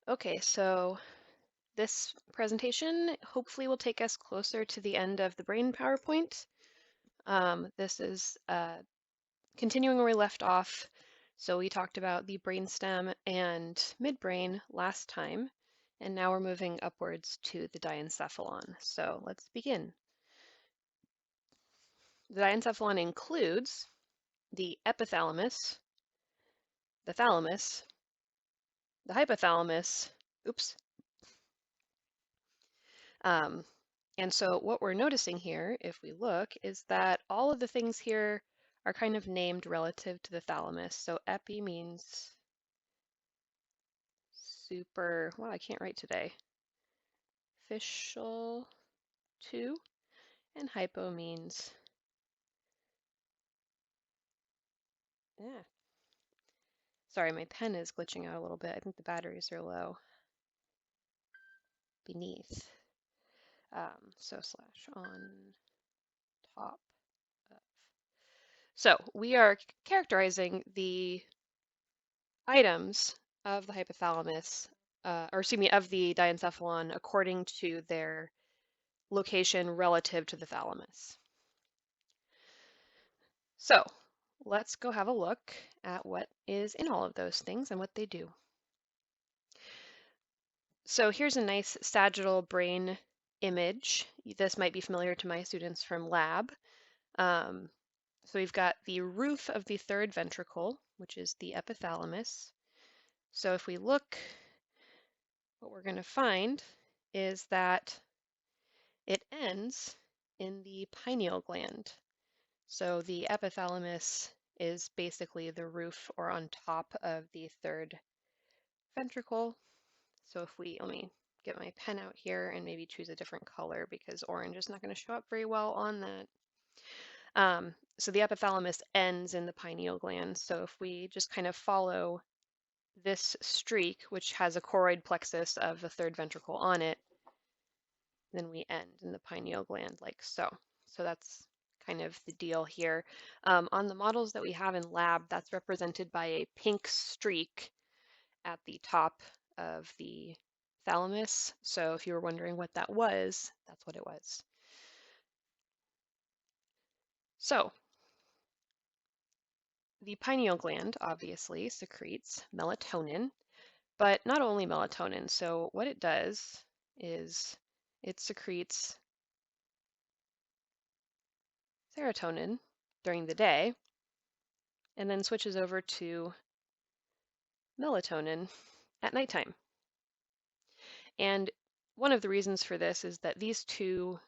Okay, so this presentation hopefully will take us closer to the end of the brain PowerPoint. This is continuing where we left off. So we talked about the brainstem and midbrain last time, and now we're moving upwards to the diencephalon. So let's begin. The diencephalon includes the epithalamus, the thalamus, the hypothalamus, oops. And so what we're noticing here, if we look, is that all of the things here are kind of named relative to the thalamus. So epi means super, well, I can't write today, official to, and hypo means, yeah. Sorry, my pen is glitching out a little bit. I think the batteries are low beneath. So slash on top of. So we are characterizing the items of the hypothalamus, or excuse me, of the diencephalon according to their location relative to the thalamus. So let's go have a look at what is in all of those things and what they do. So here's a nice sagittal brain image. This might be familiar to my students from lab. So we've got the roof of the third ventricle, which is the epithalamus. So if we look, what we're going to find is that it ends in the pineal gland. So the epithalamus is basically the roof or on top of the third ventricle. So if we, let me get my pen out here and maybe choose a different color because orange is not going to show up very well on that. So the epithalamus ends in the pineal gland. So if we just kind of follow this streak, which has a choroid plexus of the third ventricle on it, then we end in the pineal gland like so. So that's kind of the deal here. On the models that we have in lab, that's represented by a pink streak at the top of the thalamus. So if you were wondering what that was, that's what it was. So the pineal gland obviously secretes melatonin, but not only melatonin. So what it does is it secretes serotonin during the day and then switches over to melatonin at nighttime. And one of the reasons for this is that these two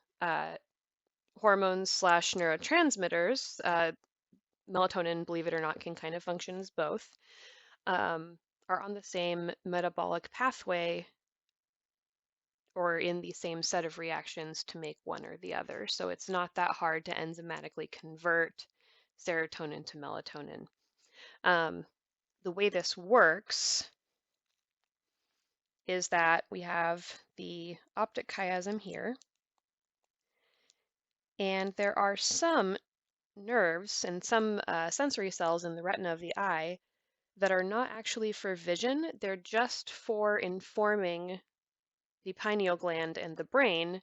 hormones slash neurotransmitters, melatonin, believe it or not, can kind of function as both, are on the same metabolic pathway or in the same set of reactions to make one or the other. So it's not that hard to enzymatically convert serotonin to melatonin. The way this works is that we have the optic chiasm here, and there are some nerves and some sensory cells in the retina of the eye that are not actually for vision. They're just for informing the pineal gland and the brain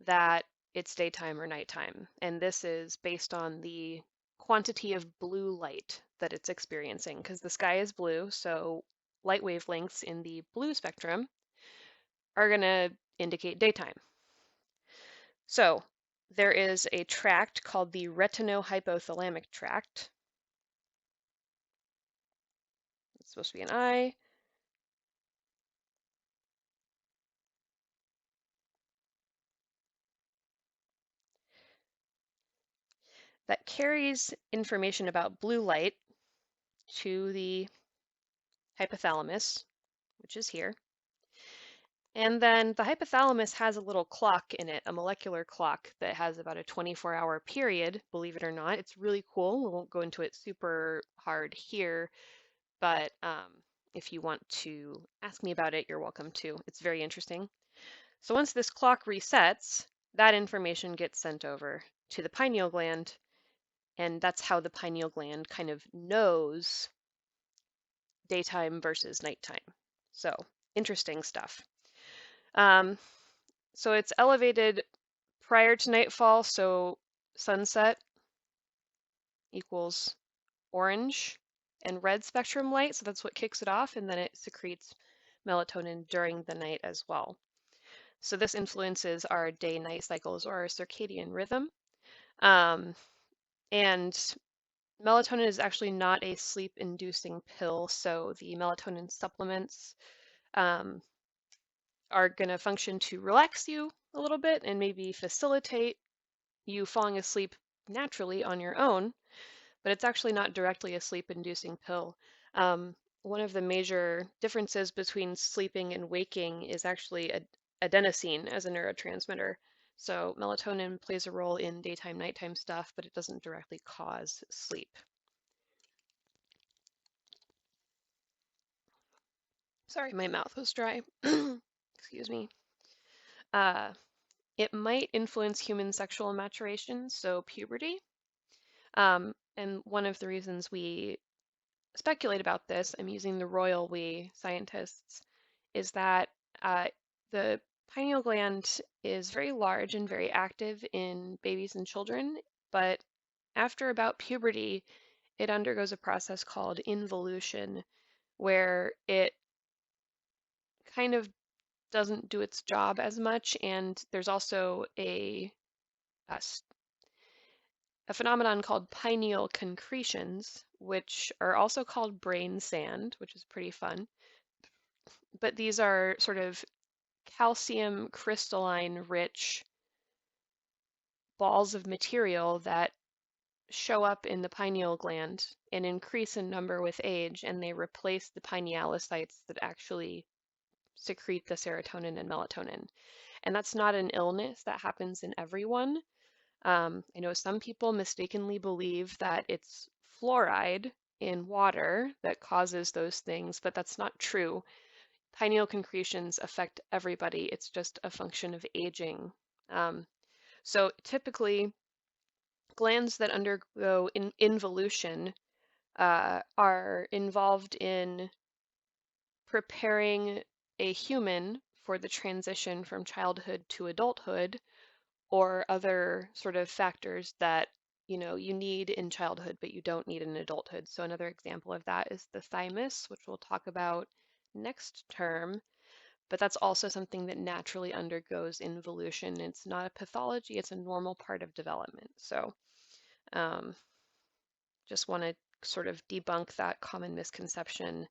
that it's daytime or nighttime. And this is based on the quantity of blue light that it's experiencing because the sky is blue. So light wavelengths in the blue spectrum are going to indicate daytime. So there is a tract called the retinohypothalamic tract. It's supposed to be an eye. That carries information about blue light to the hypothalamus, which is here. And then the hypothalamus has a little clock in it, a molecular clock that has about a 24-hour period, believe it or not. It's really cool. We won't go into it super hard here, but if you want to ask me about it, you're welcome to. It's very interesting. So once this clock resets, that information gets sent over to the pineal gland, and that's how the pineal gland kind of knows daytime versus nighttime. So interesting stuff. So it's elevated prior to nightfall, so sunset equals orange and red spectrum light, so that's what kicks it off, and then it secretes melatonin during the night as well. So this influences our day-night cycles or our circadian rhythm. And melatonin is actually not a sleep-inducing pill, so the melatonin supplements are going to function to relax you a little bit and maybe facilitate you falling asleep naturally on your own, but it's actually not directly a sleep-inducing pill. One of the major differences between sleeping and waking is actually adenosine as a neurotransmitter. So melatonin plays a role in daytime, nighttime stuff, but it doesn't directly cause sleep. Sorry, my mouth was dry. Excuse me. It might influence human sexual maturation, so puberty. And one of the reasons we speculate about this, I'm using the royal we scientists, is that the pineal gland is very large and very active in babies and children, but after about puberty, it undergoes a process called involution, where it kind of doesn't do its job as much, and there's also a phenomenon called pineal concretions, which are also called brain sand, which is pretty fun. But these are sort of calcium crystalline rich balls of material that show up in the pineal gland and increase in number with age, and they replace the pinealocytes that actually secrete the serotonin and melatonin. And that's not an illness that happens in everyone. I know some people mistakenly believe that it's fluoride in water that causes those things, but that's not true. Pineal concretions affect everybody. It's just a function of aging. So typically, glands that undergo involution are involved in preparing a human for the transition from childhood to adulthood, or other sort of factors that you need in childhood but you don't need in adulthood. So another example of that is the thymus, which we'll talk about next term, but that's also something that naturally undergoes involution. It's not a pathology, it's a normal part of development. So just want to sort of debunk that common misconception.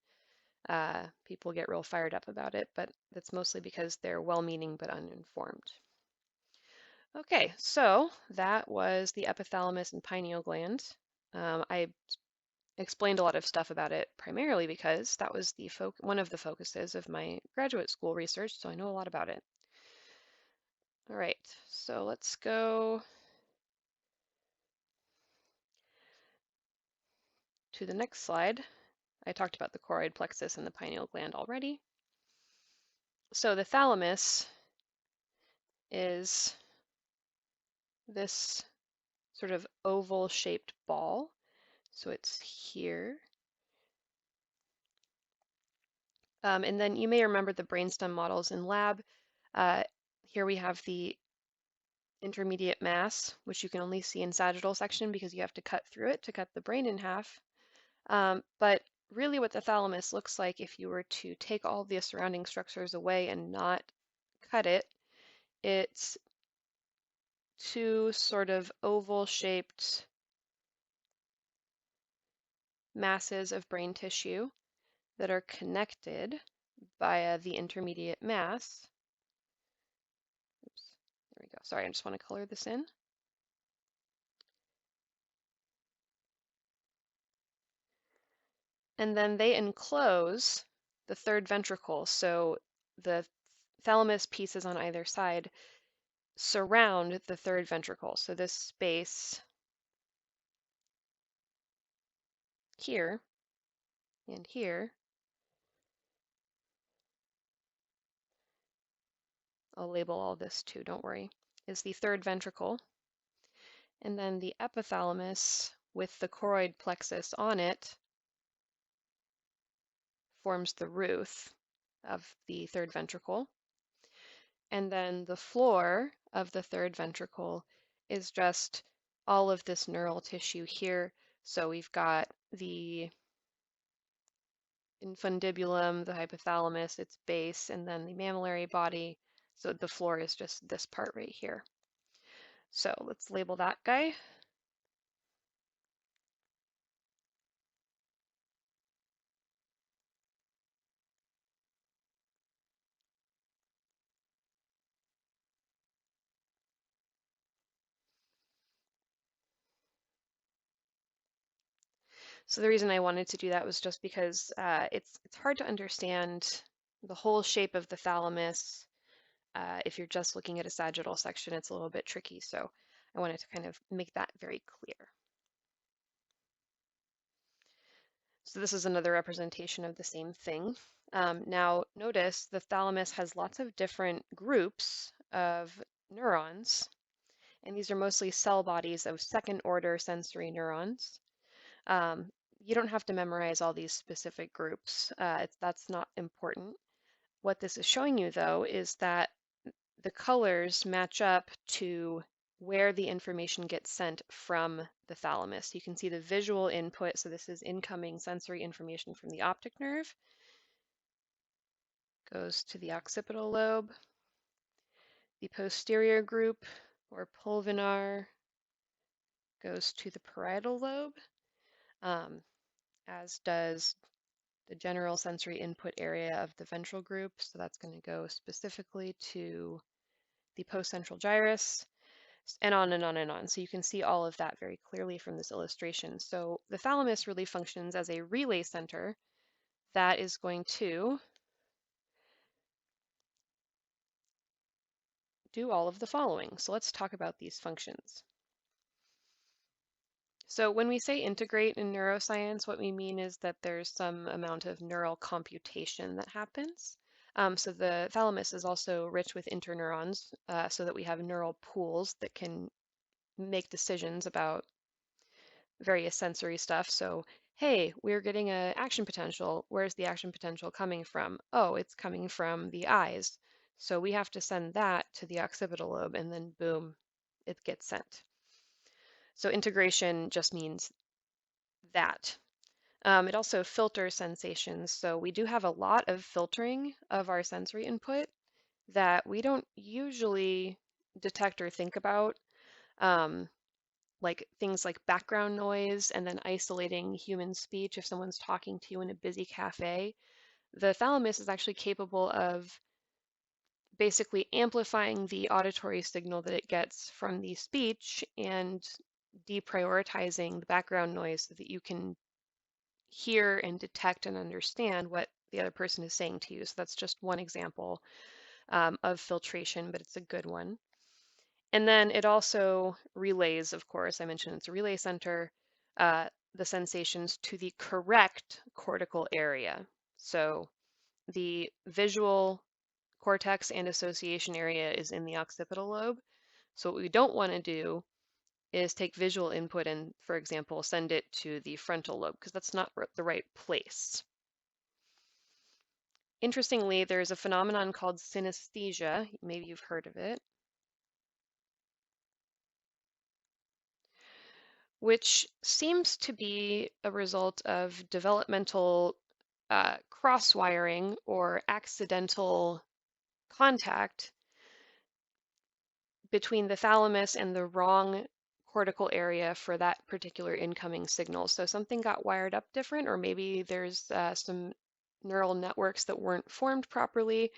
People get real fired up about it, but that's mostly because they're well-meaning but uninformed. Okay, so that was the epithalamus and pineal gland. I explained a lot of stuff about it primarily because that was one of the focuses of my graduate school research, so I know a lot about it. All right, so let's go to the next slide. I talked about the choroid plexus and the pineal gland already. So the thalamus is this sort of oval-shaped ball. So it's here. And then you may remember the brainstem models in lab. Here we have the intermediate mass, which you can only see in sagittal section because you have to cut through it to cut the brain in half. But really what the thalamus looks like, if you were to take all the surrounding structures away and not cut it, it's two sort of oval-shaped masses of brain tissue that are connected via the intermediate mass. Oops, there we go. Sorry, I just want to color this in. And then they enclose the third ventricle. So the thalamus pieces on either side surround the third ventricle. So this space here and here, I'll label all this too, don't worry, is the third ventricle. And then the epithalamus with the choroid plexus on it forms the roof. of the third ventricle. And then the floor of the third ventricle is just all of this neural tissue here. So we've got the infundibulum, the hypothalamus, its base, and then the mammillary body. So the floor is just this part right here. So let's label that guy. So the reason I wanted to do that was just because it's hard to understand the whole shape of the thalamus. If you're just looking at a sagittal section, it's a little bit tricky. So I wanted to kind of make that very clear. So this is another representation of the same thing. Now notice the thalamus has lots of different groups of neurons, and these are mostly cell bodies of second order sensory neurons. You don't have to memorize all these specific groups. That's not important. What this is showing you, though, is that the colors match up to where the information gets sent from the thalamus. You can see the visual input, so this is incoming sensory information from the optic nerve, goes to the occipital lobe. The posterior group, or pulvinar, goes to the parietal lobe, as does the general sensory input area of the ventral group. So that's going to go specifically to the postcentral gyrus, and on and on and on. So you can see all of that very clearly from this illustration. So the thalamus really functions as a relay center that is going to do all of the following. So let's talk about these functions. So when we say integrate in neuroscience, what we mean is that there's some amount of neural computation that happens. So the thalamus is also rich with interneurons, so that we have neural pools that can make decisions about various sensory stuff. So, hey, we're getting an action potential. Where's the action potential coming from? Oh, it's coming from the eyes. So we have to send that to the occipital lobe, and then boom, it gets sent. So integration just means that. It also filters sensations. So we do have a lot of filtering of our sensory input that we don't usually detect or think about, like things like background noise and then isolating human speech if someone's talking to you in a busy cafe. The thalamus is actually capable of basically amplifying the auditory signal that it gets from the speech and deprioritizing the background noise so that you can hear and detect and understand what the other person is saying to you. So that's just one example of filtration, but it's a good one. And then it also relays, of course, I mentioned it's a relay center, the sensations to the correct cortical area. So the visual cortex and association area is in the occipital lobe. So what we don't want to do is take visual input and, for example, send it to the frontal lobe, because that's not the right place. Interestingly, there's a phenomenon called synesthesia. Maybe you've heard of it, which seems to be a result of developmental cross-wiring or accidental contact between the thalamus and the wrong cortical area for that particular incoming signal. So something got wired up different, or maybe there's some neural networks that weren't formed properly.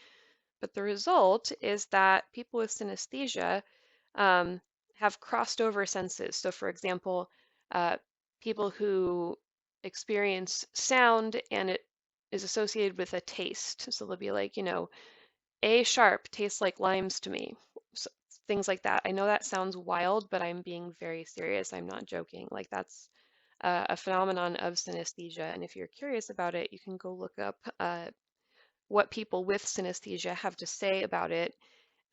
But the result is that people with synesthesia have crossed over senses. So for example, people who experience sound and it is associated with a taste. So they'll be like, A sharp tastes like limes to me. So, things like that. I know that sounds wild, but I'm being very serious. I'm not joking. Like that's a phenomenon of synesthesia. And if you're curious about it, you can go look up what people with synesthesia have to say about it.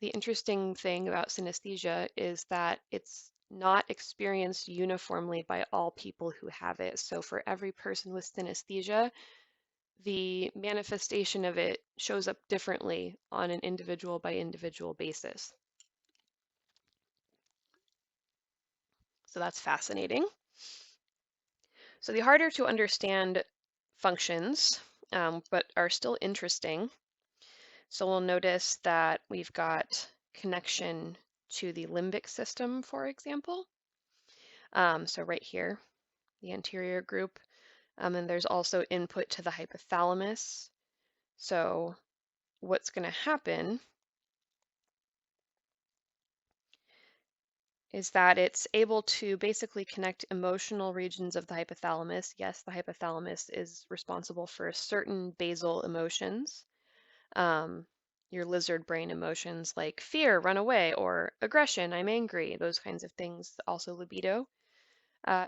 The interesting thing about synesthesia is that it's not experienced uniformly by all people who have it. So for every person with synesthesia, the manifestation of it shows up differently on an individual by individual basis. So that's fascinating. So the harder to understand functions, but are still interesting. So we'll notice that we've got connection to the limbic system, for example. So right here, the anterior group. And there's also input to the hypothalamus. So what's going to happen is that it's able to basically connect emotional regions of the hypothalamus. Yes, the hypothalamus is responsible for certain basal emotions, um, your lizard brain emotions like fear, run away, or aggression, I'm angry, those kinds of things, also libido.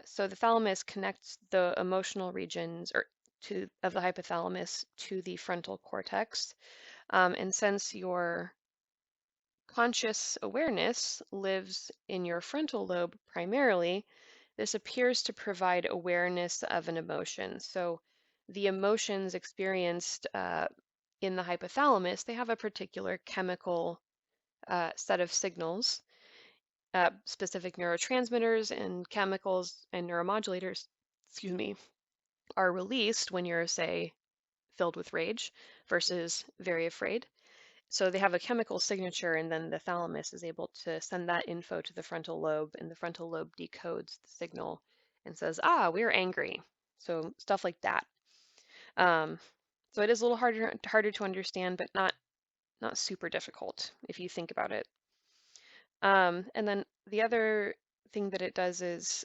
So the thalamus connects the emotional regions of the hypothalamus to the frontal cortex. And since your conscious awareness lives in your frontal lobe primarily, this appears to provide awareness of an emotion. So the emotions experienced in the hypothalamus, they have a particular chemical set of signals, specific neurotransmitters and chemicals and neuromodulators, excuse me, are released when you're, say, filled with rage versus very afraid. So they have a chemical signature, and then the thalamus is able to send that info to the frontal lobe, and the frontal lobe decodes the signal and says, ah, we're angry. So stuff like that. Um, so it is a little harder to understand, but not super difficult if you think about it. And then the other thing that it does is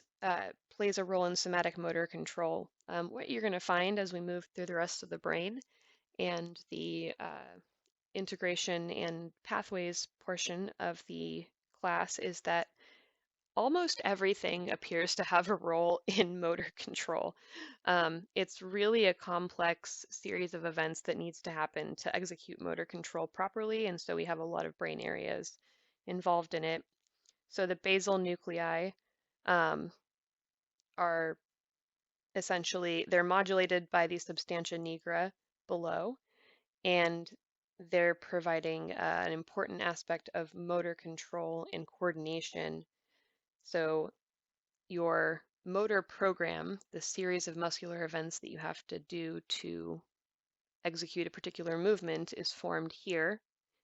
plays a role in somatic motor control. What you're going to find as we move through the rest of the brain and the integration and pathways portion of the class is that almost everything appears to have a role in motor control. It's really a complex series of events that needs to happen to execute motor control properly, and so we have a lot of brain areas involved in it. So the basal nuclei um, are essentially, they're modulated by the substantia nigra below, and they're providing an important aspect of motor control and coordination. So your motor program, the series of muscular events that you have to do to execute a particular movement, is formed here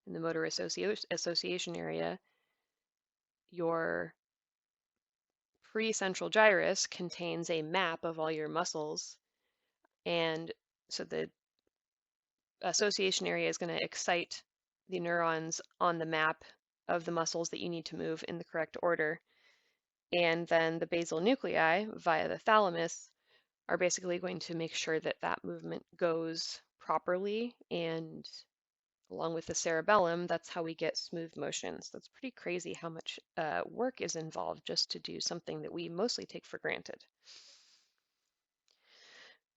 in the motor association area. Your precentral gyrus contains a map of all your muscles, and so the association area is going to excite the neurons on the map of the muscles that you need to move in the correct order. And then the basal nuclei via the thalamus are basically going to make sure that that movement goes properly, and along with the cerebellum, that's how we get smooth motion. So it's pretty crazy how much work is involved just to do something that we mostly take for granted.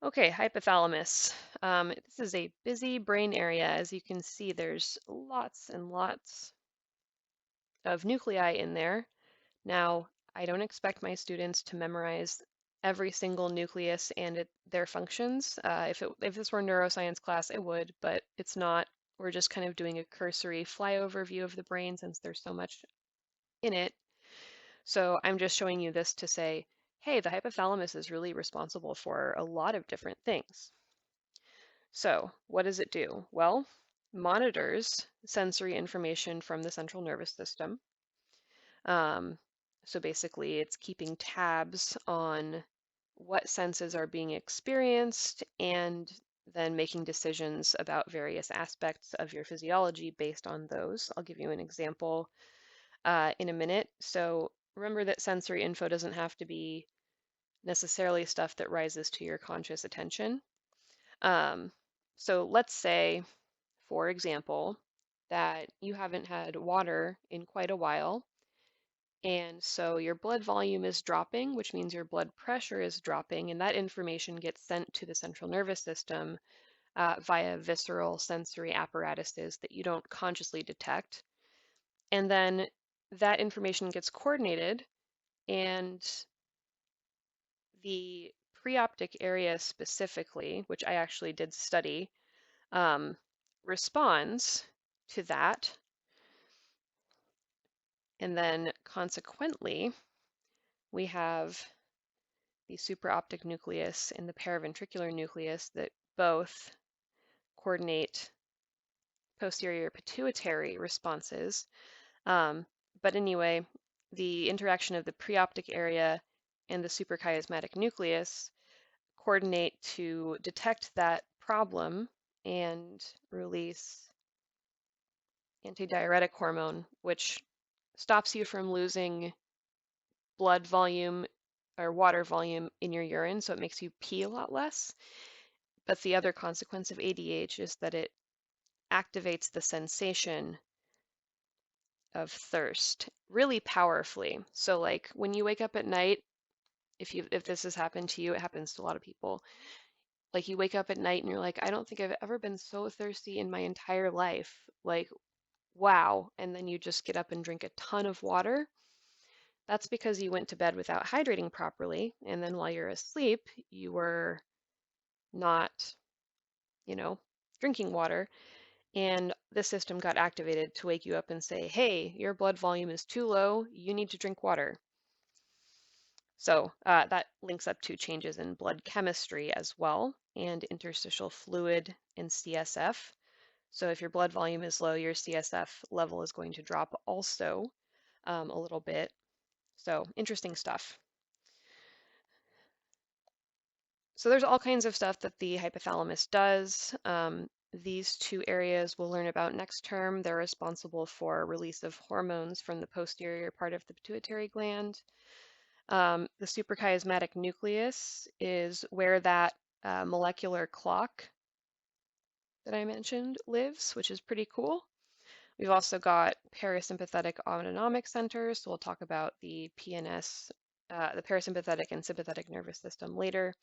Okay, hypothalamus. This is a busy brain area. As you can see, there's lots and lots of nuclei in there. Now, I don't expect my students to memorize every single nucleus and their functions. If this were a neuroscience class, it would, but it's not. We're just kind of doing a cursory flyover view of the brain since there's so much in it. So I'm just showing you this to say, hey, the hypothalamus is really responsible for a lot of different things. So what does it do? Well, monitors sensory information from the central nervous system. Um, so basically, it's keeping tabs on what senses are being experienced and then making decisions about various aspects of your physiology based on those. I'll give you an example in a minute. So remember that sensory info doesn't have to be necessarily stuff that rises to your conscious attention. So let's say, for example, that you haven't had water in quite a while, and so your blood volume is dropping, which means your blood pressure is dropping, and that information gets sent to the central nervous system via visceral sensory apparatuses that you don't consciously detect. And then that information gets coordinated, and the preoptic area specifically, which I actually did study, responds to that. And then consequently, we have the supraoptic nucleus and the paraventricular nucleus that both coordinate posterior pituitary responses. But anyway, the interaction of the preoptic area and the suprachiasmatic nucleus coordinate to detect that problem and release antidiuretic hormone, which stops you from losing blood volume or water volume in your urine, so it makes you pee a lot less. But the other consequence of ADH is that it activates the sensation of thirst really powerfully. So like when you wake up at night, if this has happened to you, it happens to a lot of people. Like you wake up at night and you're like, I don't think I've ever been so thirsty in my entire life. Like, wow. And then you just get up and drink a ton of water. That's because you went to bed without hydrating properly. And then while you're asleep, you were not, drinking water. And the system got activated to wake you up and say, hey, your blood volume is too low. You need to drink water. So that links up to changes in blood chemistry as well, and interstitial fluid and CSF. So if your blood volume is low, your CSF level is going to drop also a little bit. So interesting stuff. So there's all kinds of stuff that the hypothalamus does. These two areas we'll learn about next term. They're responsible for release of hormones from the posterior part of the pituitary gland. The suprachiasmatic nucleus is where that molecular clock that I mentioned lives, which is pretty cool. We've also got parasympathetic autonomic centers, so we'll talk about the PNS, the parasympathetic and sympathetic nervous system later.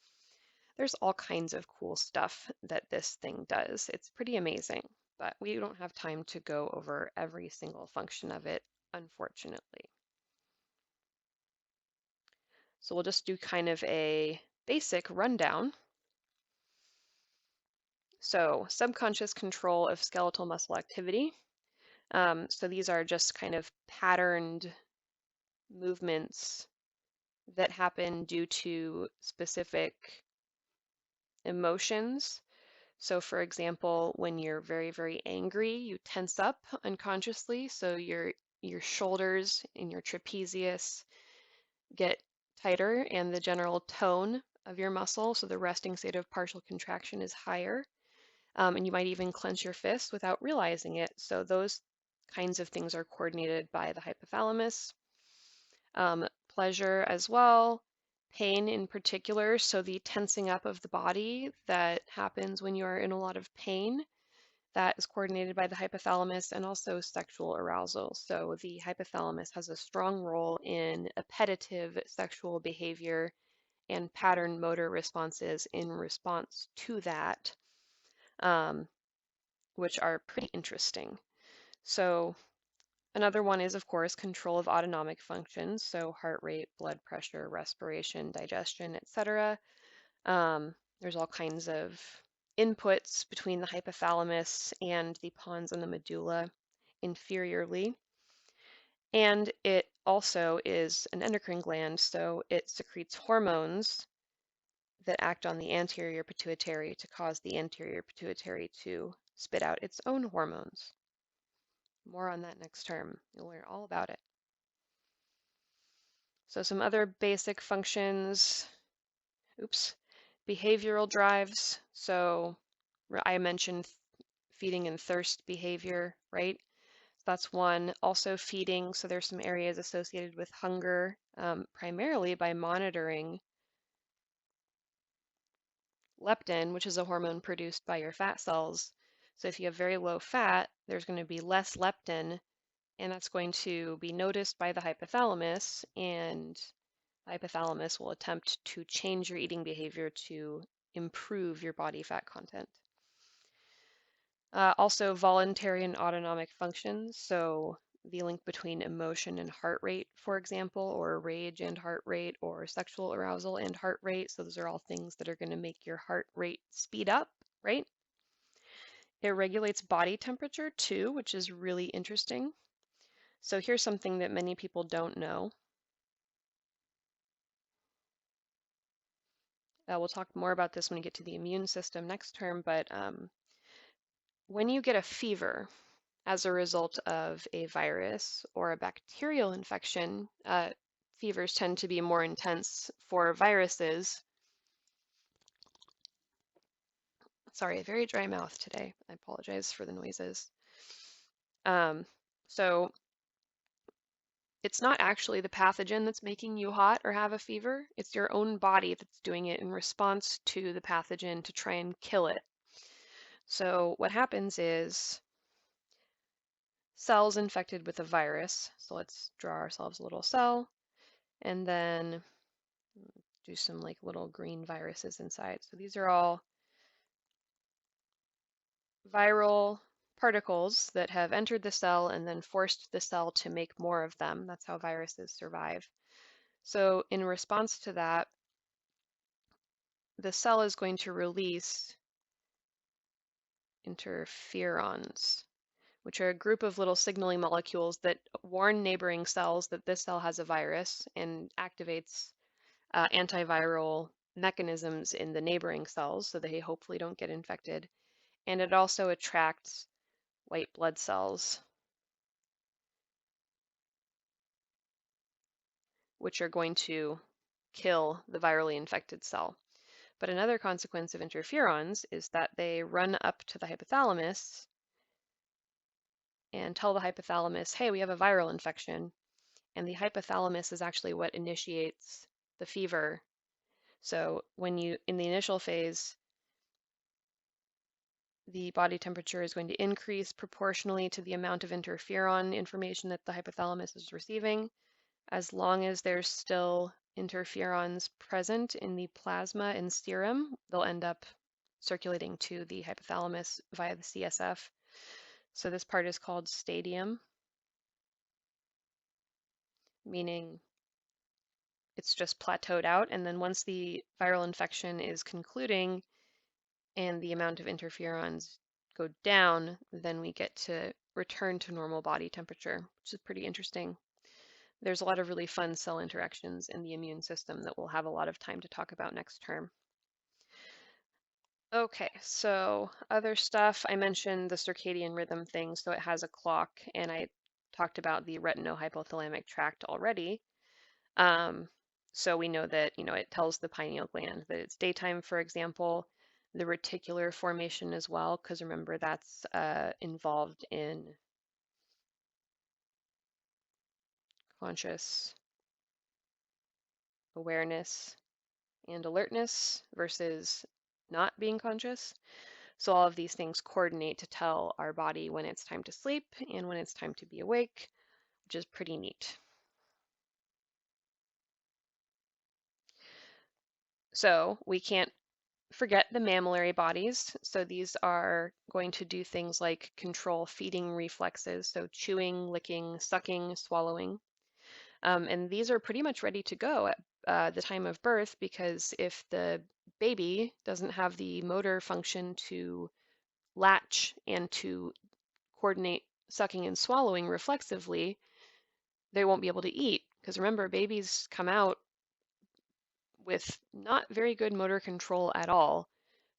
There's all kinds of cool stuff that this thing does. It's pretty amazing, but we don't have time to go over every single function of it, unfortunately. So we'll just do kind of a basic rundown. So subconscious control of skeletal muscle activity. So these are just kind of patterned movements that happen due to specific emotions. So for example, when you're very, very angry, you tense up unconsciously. So your shoulders and your trapezius get tighter and the general tone of your muscle, so the resting state of partial contraction is higher. And you might even clench your fists without realizing it. So those kinds of things are coordinated by the hypothalamus. Pleasure as well, pain in particular. So the tensing up of the body that happens when you are in a lot of pain, that is coordinated by the hypothalamus, and also sexual arousal. So the hypothalamus has a strong role in appetitive sexual behavior and pattern motor responses in response to that, which are pretty interesting. So another one is, of course, control of autonomic functions, so heart rate, blood pressure, respiration, digestion, etc. There's all kinds of inputs between the hypothalamus and the pons and the medulla inferiorly. And it also is an endocrine gland, so it secretes hormones that act on the anterior pituitary to cause the anterior pituitary to spit out its own hormones. More on that next term. You'll learn all about it. So some other basic functions, behavioral drives. So I mentioned feeding and thirst behavior, right? That's one. Also feeding, so there's some areas associated with hunger, primarily by monitoring leptin, which is a hormone produced by your fat cells. So if you have very low fat, there's going to be less leptin, and that's going to be noticed by the hypothalamus, and the hypothalamus will attempt to change your eating behavior to improve your body fat content. Also voluntary and autonomic functions. So the link between emotion and heart rate, for example, or rage and heart rate, or sexual arousal and heart rate. So those are all things that are going to make your heart rate speed up, right? It regulates body temperature too, which is really interesting. So here's something that many people don't know. We'll talk more about this when we get to the immune system next term, but when you get a fever as a result of a virus or a bacterial infection, fevers tend to be more intense for viruses. Sorry, a very dry mouth today. I apologize for the noises. So it's not actually the pathogen that's making you hot or have a fever. It's your own body that's doing it in response to the pathogen to try and kill it. So what happens is cells infected with a virus. So let's draw ourselves a little cell and then do some like little green viruses inside. So these are all viral particles that have entered the cell and then forced the cell to make more of them. That's how viruses survive. So in response to that, the cell is going to release interferons, which are a group of little signaling molecules that warn neighboring cells that this cell has a virus and activates antiviral mechanisms in the neighboring cells so they hopefully don't get infected. And it also attracts white blood cells, which are going to kill the virally infected cell. But another consequence of interferons is that they run up to the hypothalamus and tell the hypothalamus, hey, we have a viral infection. And the hypothalamus is actually what initiates the fever. So when you, in the initial phase, the body temperature is going to increase proportionally to the amount of interferon information that the hypothalamus is receiving. As long as there's still interferons present in the plasma and serum, they'll end up circulating to the hypothalamus via the CSF. So this part is called stadium, meaning it's just plateaued out. And then once the viral infection is concluding and the amount of interferons go down, then we get to return to normal body temperature, which is pretty interesting. There's a lot of really fun cell interactions in the immune system that we'll have a lot of time to talk about next term. Okay, so other stuff, I mentioned the circadian rhythm thing, so it has a clock, and I talked about the retinohypothalamic tract already. So we know that, it tells the pineal gland that it's daytime, for example, the reticular formation as well, because remember that's involved in conscious awareness and alertness versus not being conscious. So all of these things coordinate to tell our body when it's time to sleep and when it's time to be awake, which is pretty neat. So we can't forget the mammillary bodies. So these are going to do things like control feeding reflexes, so chewing, licking, sucking, swallowing. And these are pretty much ready to go at the time of birth, because if the baby doesn't have the motor function to latch and to coordinate sucking and swallowing reflexively, they won't be able to eat. Because remember, babies come out with not very good motor control at all.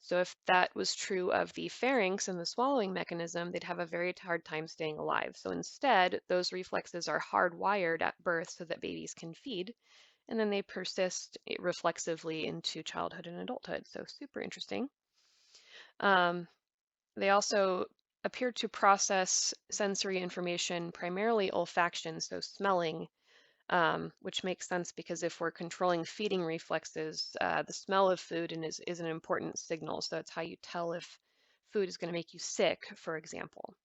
So if that was true of the pharynx and the swallowing mechanism, they'd have a very hard time staying alive. So instead, those reflexes are hardwired at birth so that babies can feed, and then they persist reflexively into childhood and adulthood. So super interesting. They also appear to process sensory information, primarily olfaction, so smelling, which makes sense because if we're controlling feeding reflexes, the smell of food is an important signal. So it's how you tell if food is going to make you sick, for example.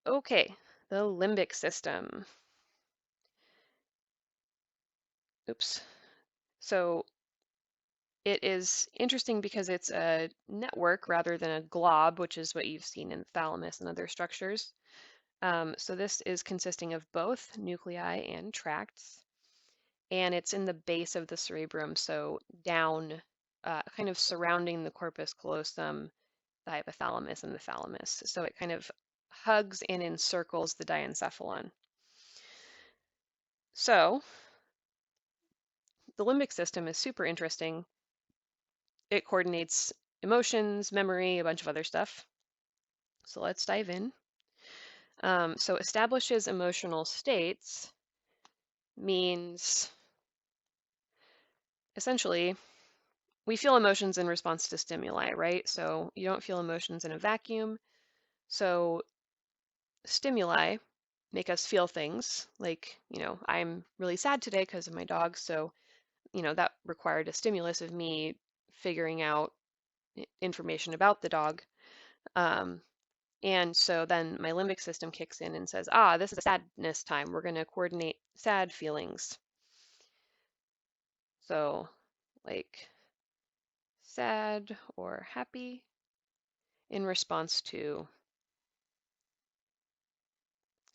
Okay, the limbic system. Oops. So it is interesting because it's a network rather than a glob, which is what you've seen in the thalamus and other structures. So this is consisting of both nuclei and tracts, and it's in the base of the cerebrum, so down, kind of surrounding the corpus callosum, the hypothalamus, and the thalamus. So it kind of hugs and encircles the diencephalon. So the limbic system is super interesting. It coordinates emotions, memory, a bunch of other stuff. So let's dive in. So establishes emotional states means essentially we feel emotions in response to stimuli, right? So you don't feel emotions in a vacuum. So stimuli make us feel things like, I'm really sad today because of my dog. So, that required a stimulus of me figuring out information about the dog. And so then my limbic system kicks in and says, this is sadness time. We're going to coordinate sad feelings. So like sad or happy in response to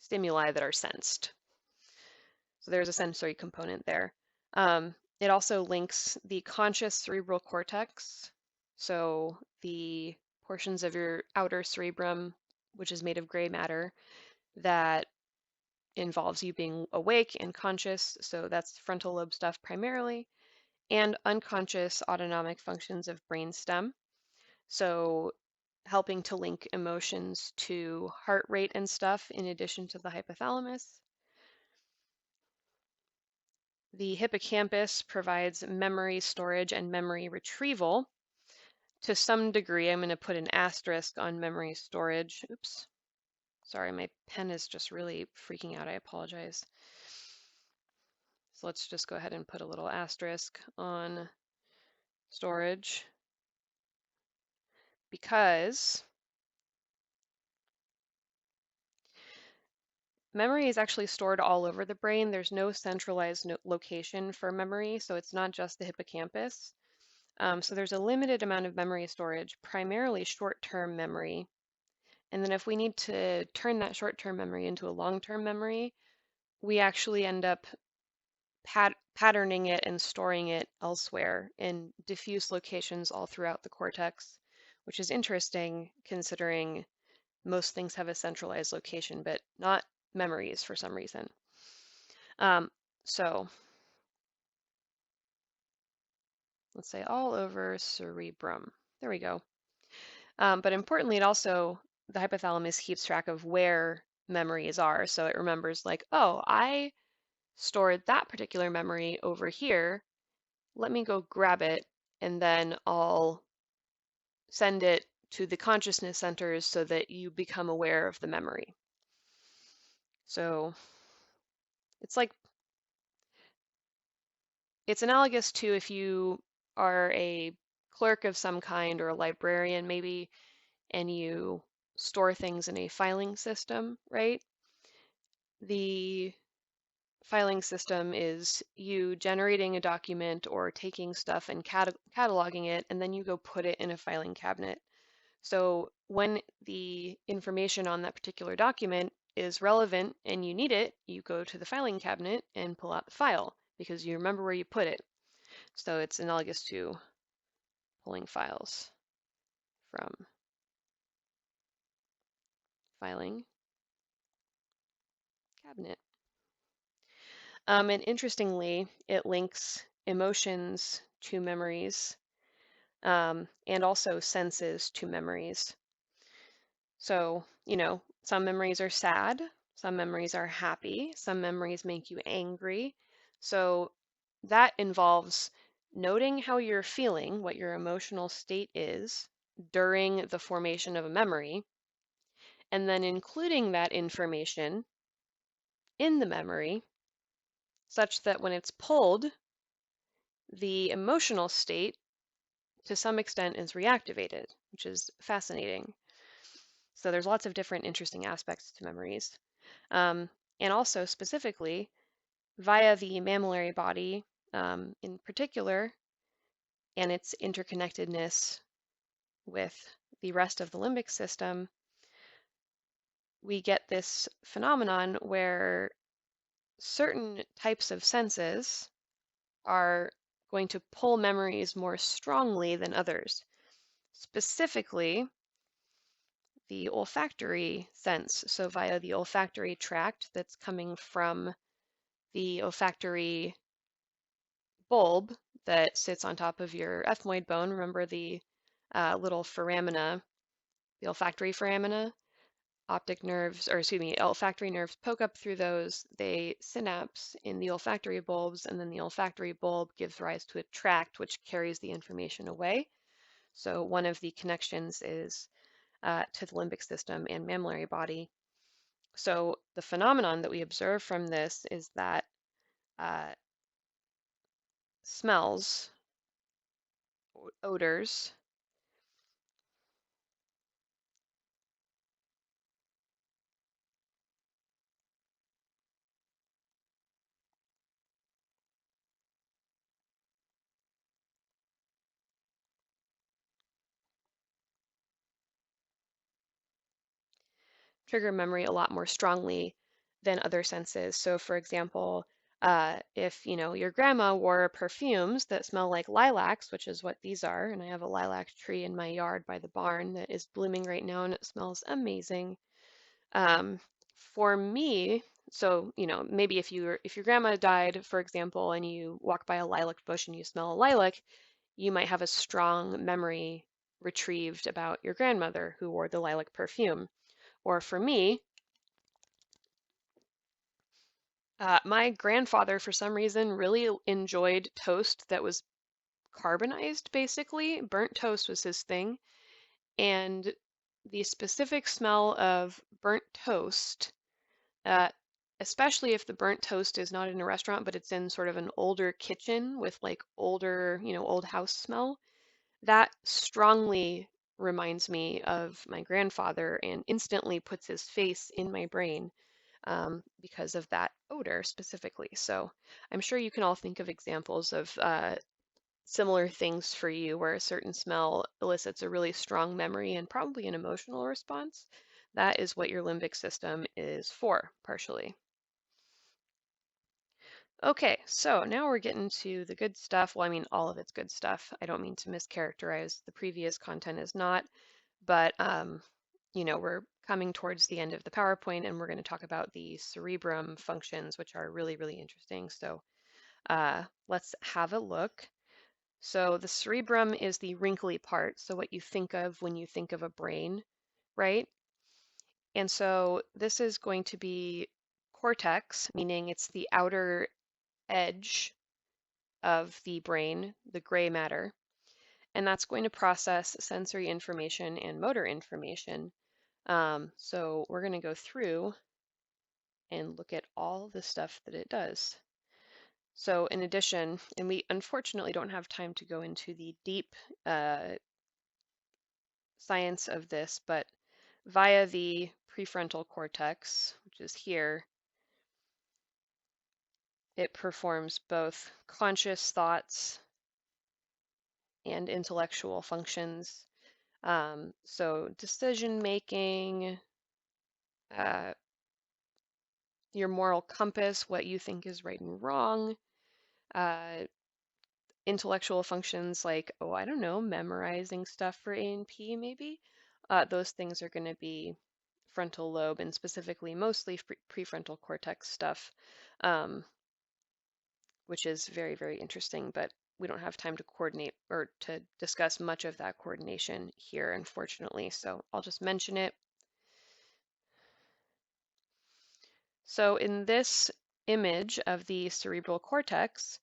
stimuli that are sensed. So there's a sensory component there. It also links the conscious cerebral cortex. So the portions of your outer cerebrum, which is made of gray matter, that involves you being awake and conscious. So that's frontal lobe stuff primarily, and unconscious autonomic functions of brainstem. So helping to link emotions to heart rate and stuff in addition to the hypothalamus. The hippocampus provides memory storage and memory retrieval. To some degree, I'm going to put an asterisk on memory storage. Oops, sorry, my pen is just really freaking out. I apologize. So let's just go ahead and put a little asterisk on storage because memory is actually stored all over the brain. There's no centralized location for memory, so it's not just the hippocampus. So there's a limited amount of memory storage, primarily short-term memory. And then if we need to turn that short-term memory into a long-term memory, we actually end up patterning it and storing it elsewhere in diffuse locations all throughout the cortex, which is interesting considering most things have a centralized location, but not memories for some reason. So let's say all over cerebrum. There we go. But importantly, the hypothalamus keeps track of where memories are. So it remembers like, oh, I stored that particular memory over here. Let me go grab it, and then I'll send it to the consciousness centers so that you become aware of the memory. So it's analogous to if you are a clerk of some kind or a librarian maybe, and you store things in a filing system, right? The filing system is you generating a document or taking stuff and cataloging it, and then you go put it in a filing cabinet. So when the information on that particular document is relevant and you need it, you go to the filing cabinet and pull out the file because you remember where you put it. So it's analogous to pulling files from filing cabinet. And interestingly, it links emotions to memories, and also senses to memories. So, some memories are sad, some memories are happy, some memories make you angry. So that involves noting how you're feeling, what your emotional state is during the formation of a memory, and then including that information in the memory such that when it's pulled, the emotional state to some extent is reactivated, which is fascinating. So there's lots of different interesting aspects to memories. And also specifically via the mammillary body in particular and its interconnectedness with the rest of the limbic system, we get this phenomenon where certain types of senses are going to pull memories more strongly than others. Specifically, the olfactory sense. So via the olfactory tract that's coming from the olfactory bulb that sits on top of your ethmoid bone. Remember the little foramina, the olfactory foramina? Optic nerves, or excuse me, olfactory nerves poke up through those. They synapse in the olfactory bulbs, and then the olfactory bulb gives rise to a tract which carries the information away. So one of the connections is to the limbic system and mammillary body. So the phenomenon that we observe from this is that uh, smells, odors, trigger memory a lot more strongly than other senses. So for example, if your grandma wore perfumes that smell like lilacs, which is what these are, and I have a lilac tree in my yard by the barn that is blooming right now and it smells amazing. Um, for me, so maybe if your grandma died, for example, and you walk by a lilac bush and you smell a lilac, you might have a strong memory retrieved about your grandmother who wore the lilac perfume. Or for me, my grandfather, for some reason, really enjoyed toast that was carbonized, basically. Burnt toast was his thing. And the specific smell of burnt toast, uh, especially if the burnt toast is not in a restaurant, but it's in sort of an older kitchen with like older, old house smell, that strongly reminds me of my grandfather and instantly puts his face in my brain because of that odor specifically. So I'm sure you can all think of examples of similar things for you where a certain smell elicits a really strong memory and probably an emotional response. That is what your limbic system is for, partially. Okay, so now we're getting to the good stuff. Well, I mean, all of it's good stuff. I don't mean to mischaracterize the previous content as not, but we're coming towards the end of the PowerPoint and we're going to talk about the cerebrum functions, which are really, really interesting. So let's have a look. So the cerebrum is the wrinkly part, so what you think of when you think of a brain, right? And so this is going to be cortex, meaning it's the outer edge of the brain, the gray matter, and that's going to process sensory information and motor information. So we're going to go through and look at all the stuff that it does. So in addition, and we unfortunately don't have time to go into the deep science of this, but via the prefrontal cortex, which is here, it performs both conscious thoughts and intellectual functions. So decision making, uh, your moral compass, what you think is right and wrong, uh, intellectual functions like, oh, I don't know, memorizing stuff for A and P maybe. Those things are going to be frontal lobe and specifically mostly prefrontal cortex stuff, which is very, very interesting, but we don't have time to coordinate or to discuss much of that coordination here, unfortunately, so I'll just mention it. So in this image of the cerebral cortex,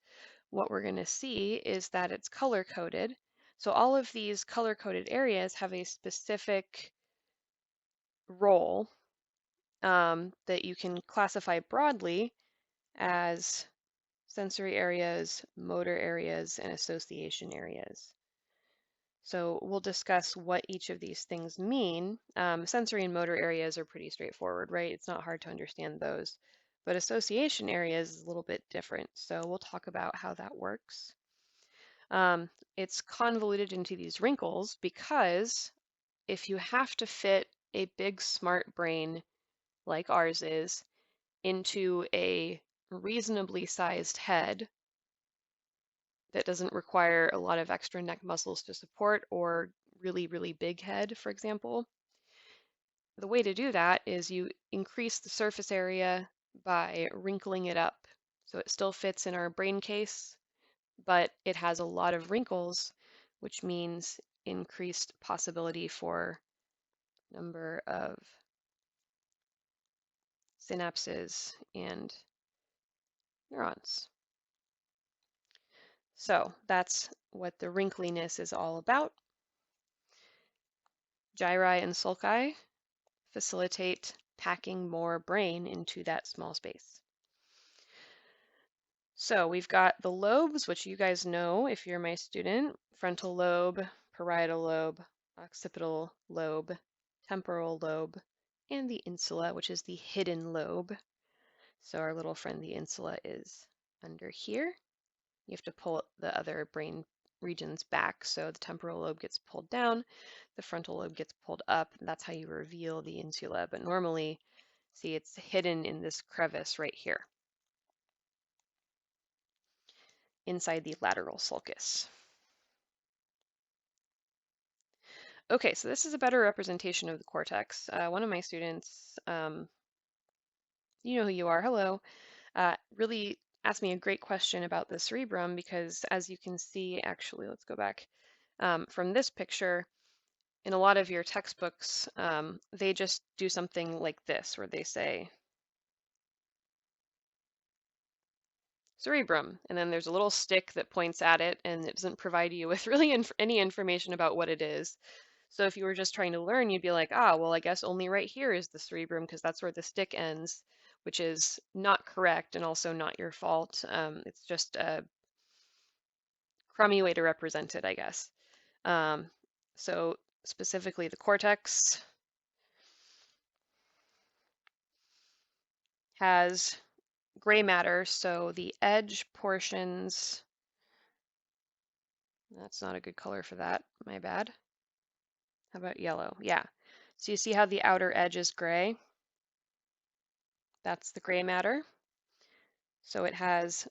what we're going to see is that it's color-coded. So all of these color-coded areas have a specific role that you can classify broadly as sensory areas, motor areas, and association areas. So we'll discuss what each of these things mean. Sensory and motor areas are pretty straightforward, right? It's not hard to understand those. But association areas is a little bit different. So we'll talk about how that works. It's convoluted into these wrinkles because if you have to fit a big smart brain like ours is, into a reasonably sized head that doesn't require a lot of extra neck muscles to support, or really, really big head, for example. The way to do that is you increase the surface area by wrinkling it up. So it still fits in our brain case, but it has a lot of wrinkles, which means increased possibility for number of synapses and neurons. So that's what the wrinkliness is all about. Gyri and sulci facilitate packing more brain into that small space. So we've got the lobes, which you guys know if you're my student: frontal lobe, parietal lobe, occipital lobe, temporal lobe, and the insula, which is the hidden lobe. So our little friend, the insula, is under here. You have to pull the other brain regions back. So the temporal lobe gets pulled down, the frontal lobe gets pulled up, and that's how you reveal the insula. But normally, see, it's hidden in this crevice right here, inside the lateral sulcus. Okay, so this is a better representation of the cortex. One of my students, you know who you are, hello, really asked me a great question about the cerebrum, because as you can see, actually, let's go back from this picture. In a lot of your textbooks, they just do something like this, where they say cerebrum, and then there's a little stick that points at it, and it doesn't provide you with really any information about what it is. So if you were just trying to learn, you'd be like, ah, well, I guess only right here is the cerebrum, because that's where the stick ends, which is not correct and also not your fault. It's just a crummy way to represent it, I guess. So specifically the cortex has gray matter, so the edge portions, that's not a good color for that, my bad. How about yellow? Yeah. So you see how the outer edge is gray? That's the gray matter. So it has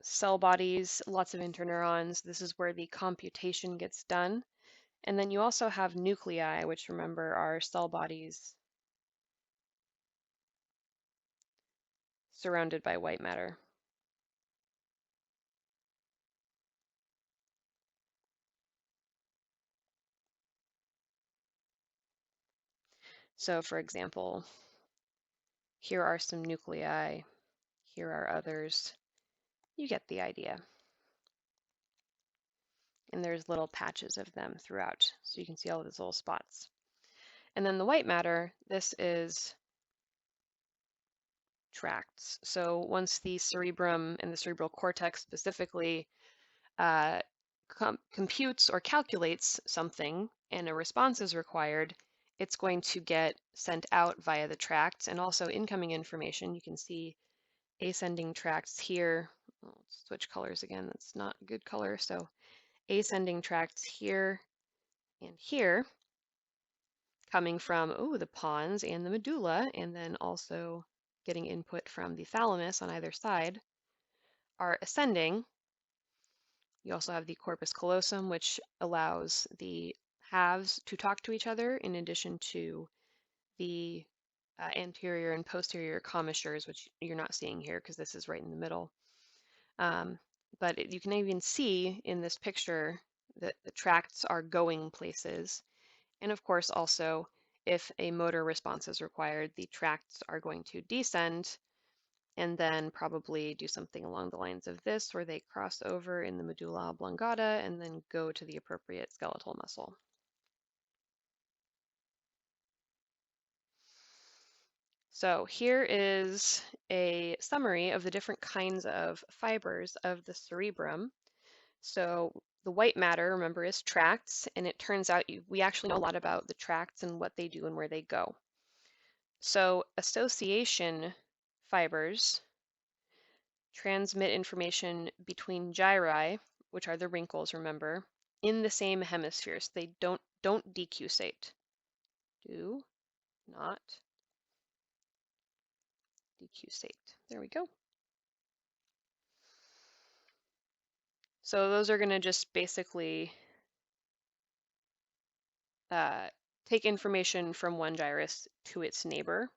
cell bodies, lots of interneurons. This is where the computation gets done. And then you also have nuclei, which, remember, are cell bodies surrounded by white matter. So for example, here are some nuclei, here are others. You get the idea. And there's little patches of them throughout, so you can see all of these little spots. And then the white matter, this is tracts. So once the cerebrum and the cerebral cortex specifically computes or calculates something and a response is required, it's going to get sent out via the tracts, and also incoming information. You can see ascending tracts here. Let's switch colors again. That's not a good color. So ascending tracts here and here, coming from the pons and the medulla, and then also getting input from the thalamus on either side, are ascending. You also have the corpus callosum, which allows the halves to talk to each other, in addition to the anterior and posterior commissures, which you're not seeing here because this is right in the middle. But you can even see in this picture that the tracts are going places. And of course, also, if a motor response is required, the tracts are going to descend and then probably do something along the lines of this, where they cross over in the medulla oblongata and then go to the appropriate skeletal muscle. So here is a summary of the different kinds of fibers of the cerebrum. So the white matter, remember, is tracts, and it turns out we actually know a lot about the tracts and what they do and where they go. So association fibers transmit information between gyri, which are the wrinkles, remember, in the same hemispheres. They don't decussate. Do not decusate. There we go. So those are going to just basically take information from one gyrus to its neighbor.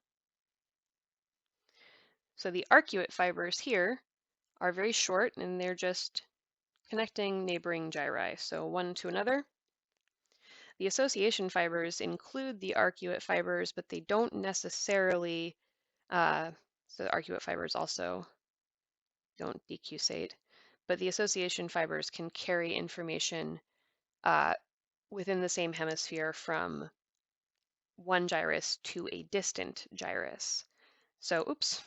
So the arcuate fibers here are very short, and they're just connecting neighboring gyri, so one to another. The association fibers include the arcuate fibers, but they don't necessarily, so the arcuate fibers also don't decusate, but the association fibers can carry information within the same hemisphere from one gyrus to a distant gyrus. So, oops.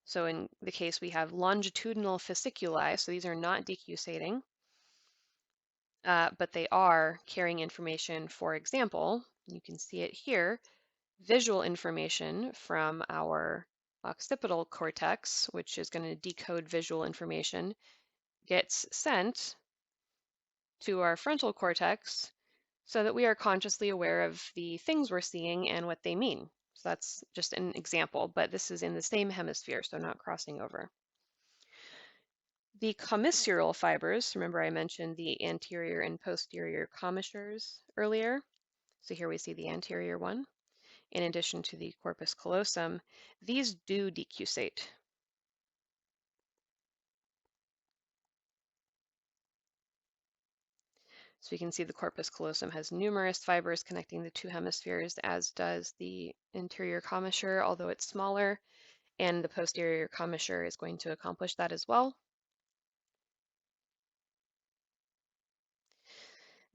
So in the case we have longitudinal fasciculi, so these are not decusating, but they are carrying information. For example, you can see it here, visual information from our occipital cortex, which is going to decode visual information, gets sent to our frontal cortex so that we are consciously aware of the things we're seeing and what they mean. So that's just an example, but this is in the same hemisphere, so not crossing over. The commissural fibers, remember I mentioned the anterior and posterior commissures earlier. So here we see the anterior one. In addition to the corpus callosum, these do decusate. So we can see the corpus callosum has numerous fibers connecting the two hemispheres, as does the anterior commissure, although it's smaller, and the posterior commissure is going to accomplish that as well.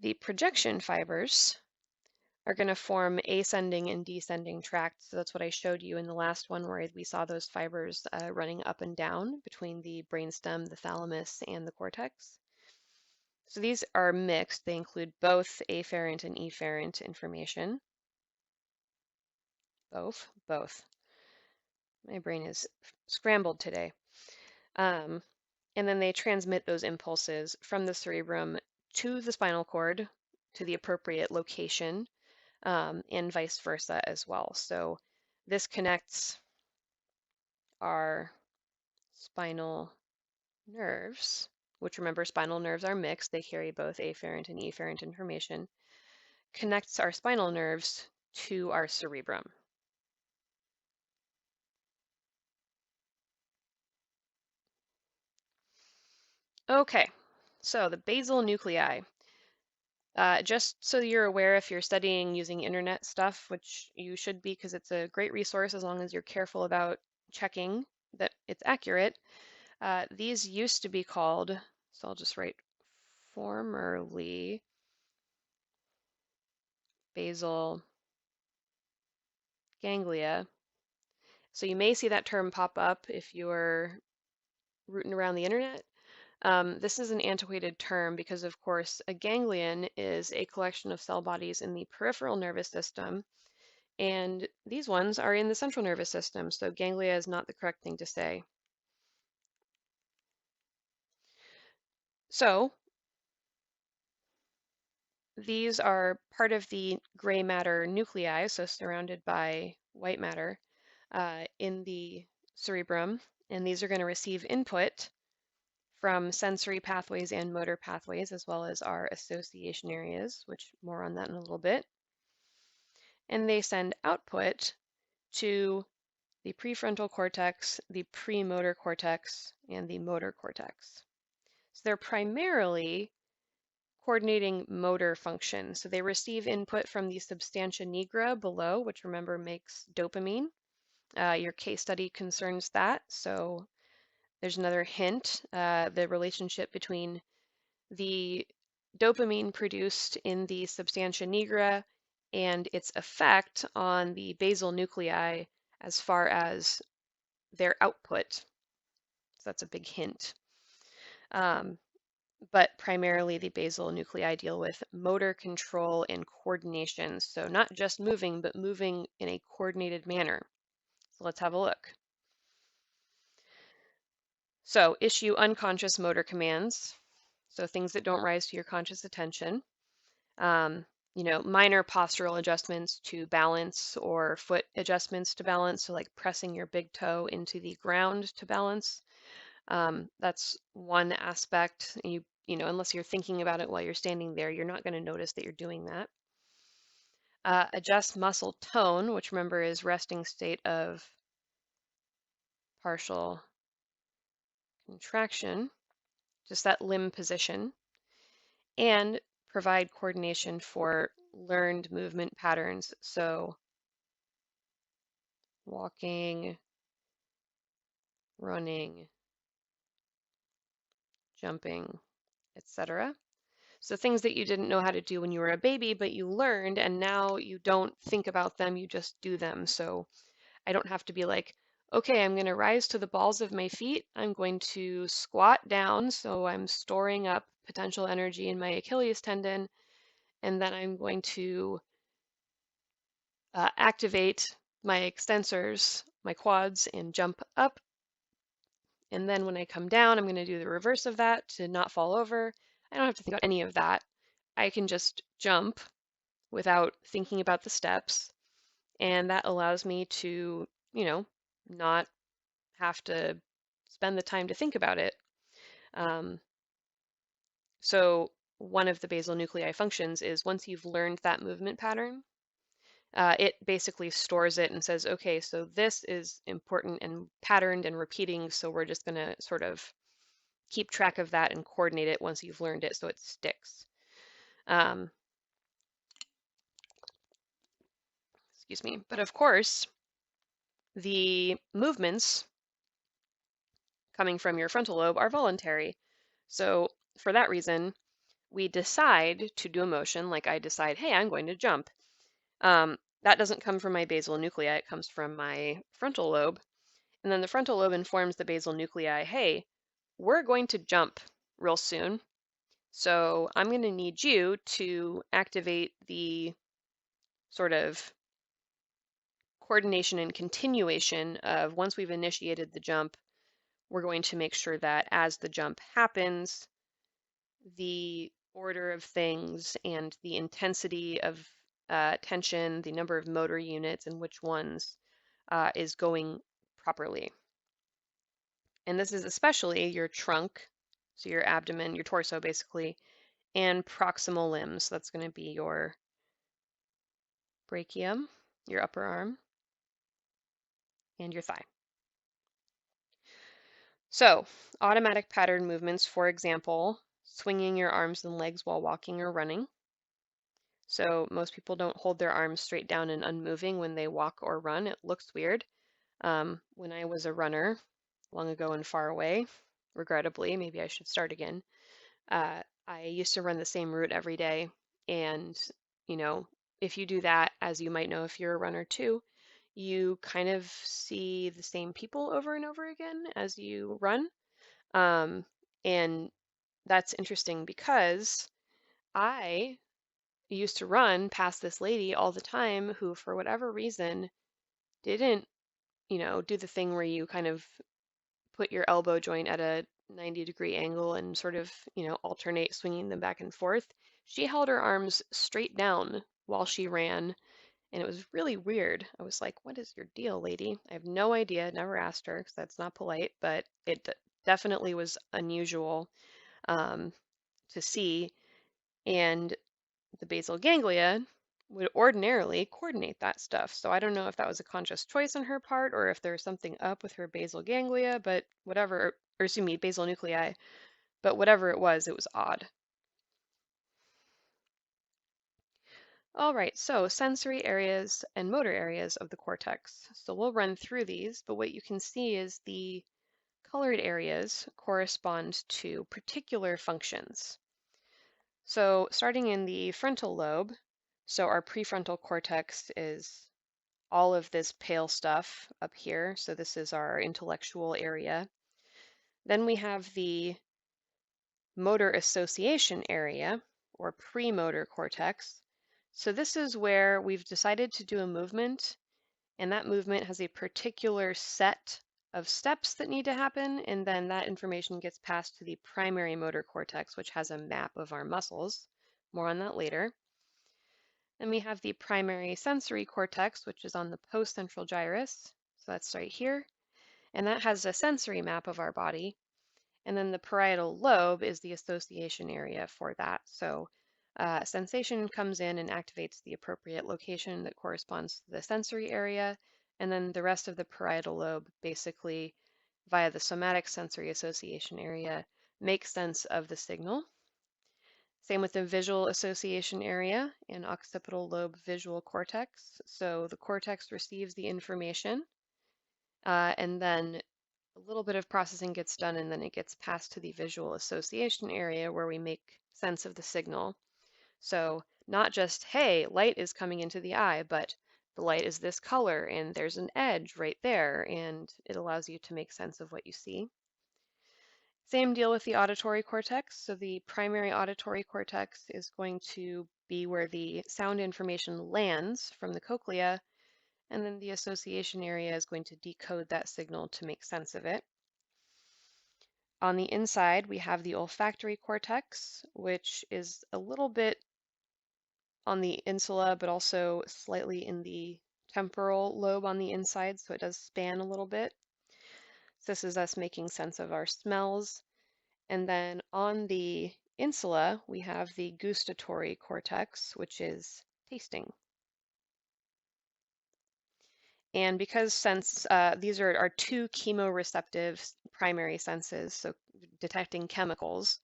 The projection fibers are going to form ascending and descending tracts. So that's what I showed you in the last one, where we saw those fibers running up and down between the brainstem, the thalamus, and the cortex. So these are mixed. They include both afferent and efferent information. Both. My brain is scrambled today. And then they transmit those impulses from the cerebrum to the spinal cord, to the appropriate location, and vice versa as well. So this connects our spinal nerves, which, remember, spinal nerves are mixed. They carry both afferent and efferent information, connects our spinal nerves to our cerebrum. Okay, so the basal nuclei. Just so you're aware, if you're studying using internet stuff, which you should be because it's a great resource as long as you're careful about checking that it's accurate, these used to be called, so I'll just write formerly basal ganglia. So you may see that term pop up if you're rooting around the internet. This is an antiquated term because, of course, a ganglion is a collection of cell bodies in the peripheral nervous system, and these ones are in the central nervous system, so ganglia is not the correct thing to say. So these are part of the gray matter nuclei, so surrounded by white matter in the cerebrum, and these are going to receive input from sensory pathways and motor pathways, as well as our association areas, which more on that in a little bit. And they send output to the prefrontal cortex, the premotor cortex, and the motor cortex. So they're primarily coordinating motor function. So they receive input from the substantia nigra below, which, remember, makes dopamine. Your case study concerns that, so there's another hint. The relationship between the dopamine produced in the substantia nigra and its effect on the basal nuclei as far as their output. So that's a big hint. But primarily the basal nuclei deal with motor control and coordination. So not just moving, but moving in a coordinated manner. So let's have a look. So issue unconscious motor commands. So things that don't rise to your conscious attention. minor postural adjustments to balance or foot adjustments to balance. So like pressing your big toe into the ground to balance. That's one aspect. Unless you're thinking about it while you're standing there, you're not going to notice that you're doing that. Adjust muscle tone, which remember is resting state of partial contraction, just that limb position, and provide coordination for learned movement patterns. So walking, running, jumping, etc. So things that you didn't know how to do when you were a baby, but you learned, and now you don't think about them, you just do them. So I don't have to be like, okay, I'm going to rise to the balls of my feet. I'm going to squat down, so I'm storing up potential energy in my Achilles tendon, and then I'm going to activate my extensors, my quads, and jump up. And then when I come down, I'm going to do the reverse of that to not fall over. I don't have to think about any of that. I can just jump without thinking about the steps. And that allows me to, not have to spend the time to think about it. Um, so one of the basal nuclei functions is once you've learned that movement pattern, it basically stores it and says, okay, so this is important and patterned and repeating, so we're just going to sort of keep track of that and coordinate it once you've learned it so it sticks. Excuse me. But of course, the movements coming from your frontal lobe are voluntary. So for that reason, we decide to do a motion, like I decide, hey, I'm going to jump. That doesn't come from my basal nuclei, it comes from my frontal lobe. And then the frontal lobe informs the basal nuclei, hey, we're going to jump real soon. So I'm going to need you to activate the sort of coordination and continuation of once we've initiated the jump, we're going to make sure that as the jump happens, the order of things and the intensity of tension, the number of motor units and which ones is going properly. And this is especially your trunk, so your abdomen, your torso basically, and proximal limbs. That's going to be your brachium, your upper arm, and your thigh. So, automatic pattern movements, for example, swinging your arms and legs while walking or running. So most people don't hold their arms straight down and unmoving when they walk or run. It looks weird. When I was a runner, long ago and far away, regrettably, maybe I should start again, I used to run the same route every day. And, if you do that, as you might know if you're a runner too, you kind of see the same people over and over again as you run. And that's interesting because I used to run past this lady all the time who, for whatever reason, didn't, do the thing where you kind of put your elbow joint at a 90-degree angle and sort of, alternate swinging them back and forth. She held her arms straight down while she ran, and it was really weird. I was like, what is your deal, lady? I have no idea, never asked her because that's not polite, but it definitely was unusual to see. And the basal ganglia would ordinarily coordinate that stuff. So I don't know if that was a conscious choice on her part or if there's something up with her basal ganglia, but whatever, or excuse me, basal nuclei, but whatever it was odd. All right, so sensory areas and motor areas of the cortex. So we'll run through these, but what you can see is the colored areas correspond to particular functions. So starting in the frontal lobe, so our prefrontal cortex is all of this pale stuff up here. So this is our intellectual area. Then we have the motor association area, or premotor cortex. So this is where we've decided to do a movement, and that movement has a particular set of steps that need to happen, and then that information gets passed to the primary motor cortex, which has a map of our muscles. More on that later. Then we have the primary sensory cortex, which is on the postcentral gyrus. So that's right here. And that has a sensory map of our body. And then the parietal lobe is the association area for that. So sensation comes in and activates the appropriate location that corresponds to the sensory area. And then the rest of the parietal lobe, basically via the somatic sensory association area, makes sense of the signal. Same with the visual association area and occipital lobe visual cortex. So the cortex receives the information and then a little bit of processing gets done and then it gets passed to the visual association area where we make sense of the signal. So not just, hey, light is coming into the eye, but the light is this color and there's an edge right there, and it allows you to make sense of what you see. Same deal with the auditory cortex. So the primary auditory cortex is going to be where the sound information lands from the cochlea, and then the association area is going to decode that signal to make sense of it. On the inside, we have the olfactory cortex, which is a little bit on the insula, but also slightly in the temporal lobe on the inside, so it does span a little bit. So this is us making sense of our smells. And then on the insula, we have the gustatory cortex, which is tasting. And because these are our two chemoreceptive primary senses, so detecting chemicals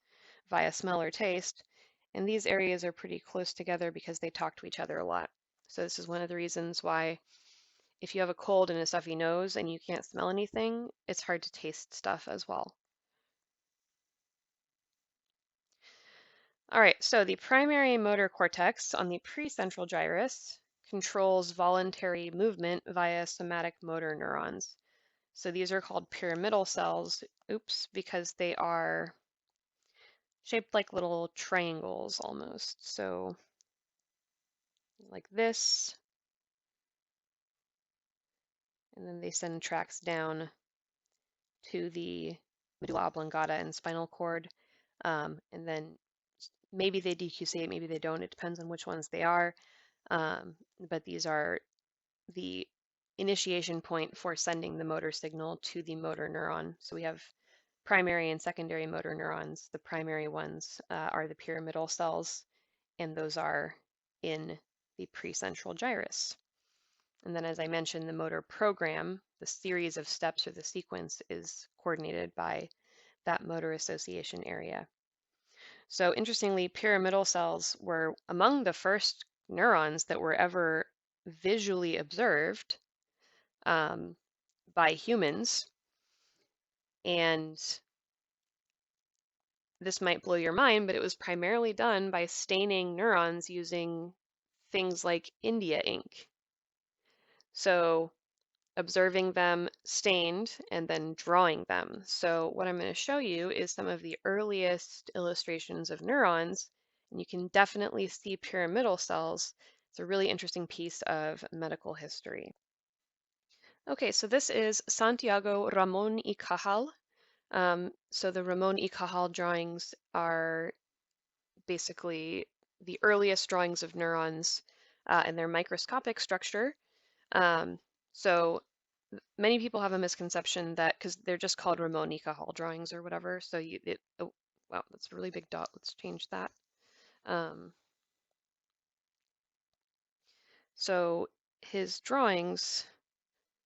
via smell or taste, and these areas are pretty close together because they talk to each other a lot. So this is one of the reasons why if you have a cold and a stuffy nose and you can't smell anything, it's hard to taste stuff as well. All right, so the primary motor cortex on the precentral gyrus controls voluntary movement via somatic motor neurons. So these are called pyramidal cells, because they are shaped like little triangles almost. So like this, and then they send tracks down to the medulla oblongata and spinal cord. And then maybe they decussate, maybe they don't. It depends on which ones they are. But these are the initiation point for sending the motor signal to the motor neuron. So we have primary and secondary motor neurons. The primary ones are the pyramidal cells, and those are in the precentral gyrus. And then, as I mentioned, the motor program, the series of steps or the sequence, is coordinated by that motor association area. So interestingly, pyramidal cells were among the first neurons that were ever visually observed by humans. And this might blow your mind, but it was primarily done by staining neurons using things like India ink. So observing them stained and then drawing them. So what I'm going to show you is some of the earliest illustrations of neurons, and you can definitely see pyramidal cells. It's a really interesting piece of medical history. Okay, so this is Santiago Ramon y Cajal. So the Ramon y Cajal drawings are basically the earliest drawings of neurons and their microscopic structure. So many people have a misconception that because they're just called Ramon y Cajal drawings or whatever. So oh, wow, that's a really big dot. Let's change that. So his drawings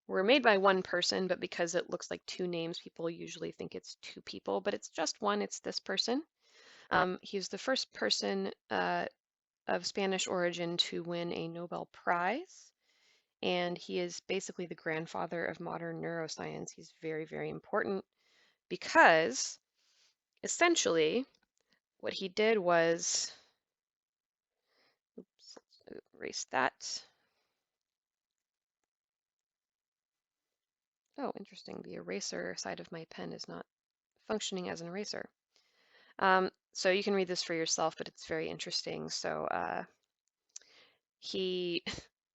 were made by one person, but because it looks like two names, people usually think it's two people, but it's just one. It's this person. He's the first person of Spanish origin to win a Nobel Prize, and he is basically the grandfather of modern neuroscience. He's very, very important because essentially what he did was, oops, let's erase that. Oh, interesting. The eraser side of my pen is not functioning as an eraser. So you can read this for yourself, but it's very interesting. So he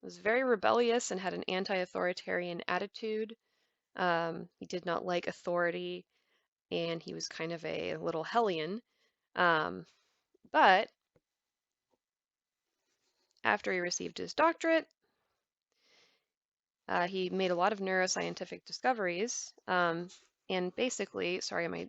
was very rebellious and had an anti-authoritarian attitude. He did not like authority, and he was kind of a little hellion. But after he received his doctorate, he made a lot of neuroscientific discoveries. And basically, sorry, my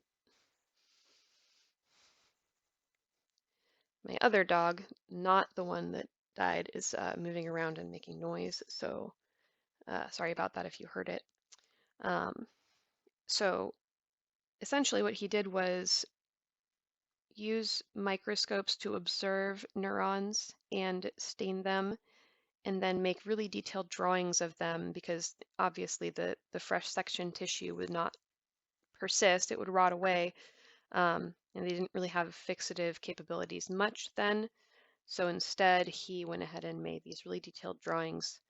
other dog, not the one that died, is moving around and making noise. So sorry about that if you heard it. So essentially what he did was use microscopes to observe neurons and stain them, and then make really detailed drawings of them, because obviously the fresh section tissue would not persist, it would rot away. And they didn't really have fixative capabilities much then. So instead, he went ahead and made these really detailed drawings,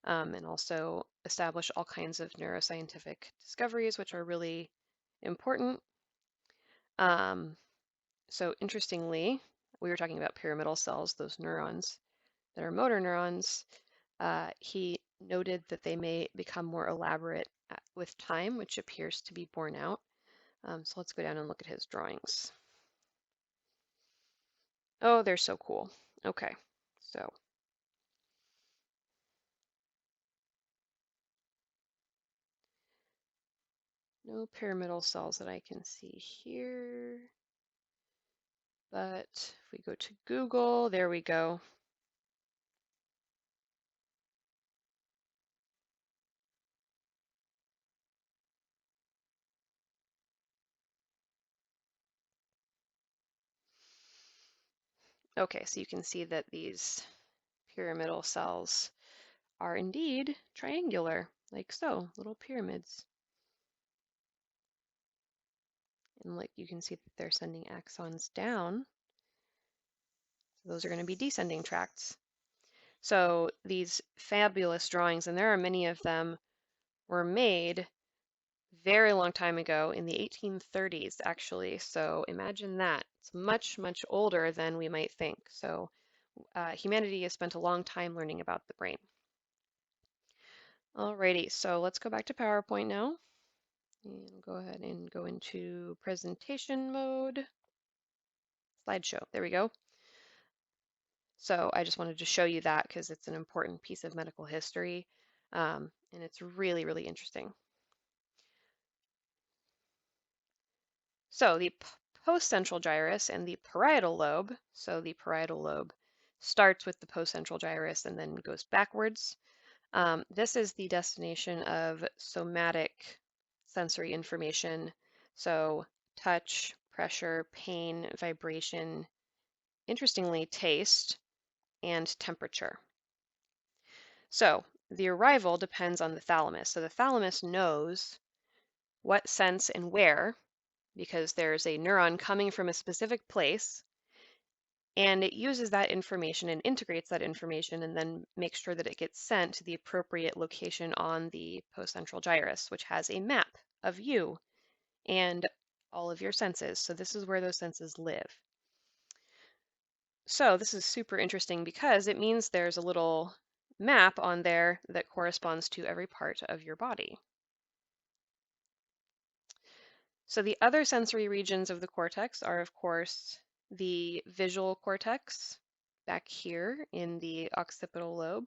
and also established all kinds of neuroscientific discoveries, which are really important. So interestingly, we were talking about pyramidal cells, those neurons that are motor neurons. He noted that they may become more elaborate with time, which appears to be borne out. So let's go down and look at his drawings. Oh, they're so cool. Okay, so no pyramidal cells that I can see here. But if we go to Google, there we go. Okay, so you can see that these pyramidal cells are indeed triangular, like so, little pyramids. And like you can see that they're sending axons down. So those are going to be descending tracts. So these fabulous drawings, and there are many of them, were made very long time ago in the 1830s, actually. So imagine that. It's much, much older than we might think. So humanity has spent a long time learning about the brain. Alrighty, so let's go back to PowerPoint now. And go ahead and go into presentation mode. Slideshow, there we go. So I just wanted to show you that because it's an important piece of medical history, and it's really, really interesting. So the postcentral gyrus and the parietal lobe, so the parietal lobe starts with the postcentral gyrus and then goes backwards. This is the destination of somatic sensory information, so touch, pressure, pain, vibration, interestingly, taste, and temperature. So the arrival depends on the thalamus. So the thalamus knows what sense and where, because there's a neuron coming from a specific place, and it uses that information and integrates that information and then makes sure that it gets sent to the appropriate location on the postcentral gyrus, which has a map of you and all of your senses. So this is where those senses live. So this is super interesting because it means there's a little map on there that corresponds to every part of your body. So the other sensory regions of the cortex are, of course, the visual cortex back here in the occipital lobe,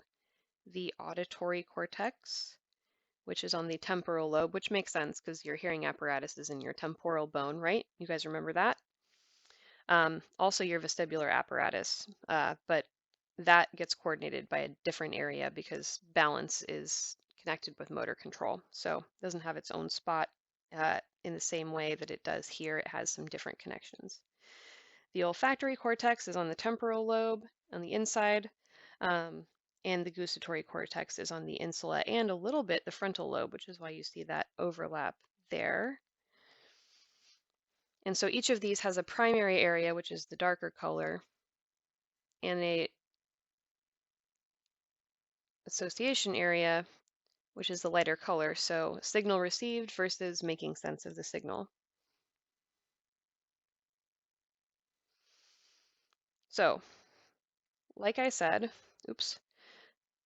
the auditory cortex, which is on the temporal lobe, which makes sense because your hearing apparatus is in your temporal bone, right? You guys remember that? Also your vestibular apparatus, but that gets coordinated by a different area because balance is connected with motor control. So it doesn't have its own spot in the same way that it does here. It has some different connections. The olfactory cortex is on the temporal lobe on the inside, and the gustatory cortex is on the insula and a little bit the frontal lobe, which is why you see that overlap there. And so each of these has a primary area, which is the darker color, and a association area, which is the lighter color. So signal received versus making sense of the signal. So, like I said, oops,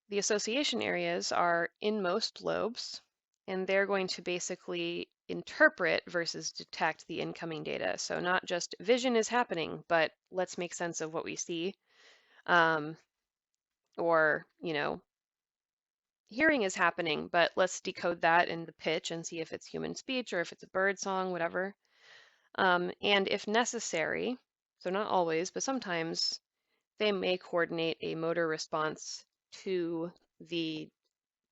the association areas are in most lobes, and they're going to basically interpret versus detect the incoming data. So not just vision is happening, but let's make sense of what we see. or, hearing is happening, but let's decode that in the pitch and see if it's human speech or if it's a bird song, whatever. And if necessary, so not always, but sometimes they may coordinate a motor response to the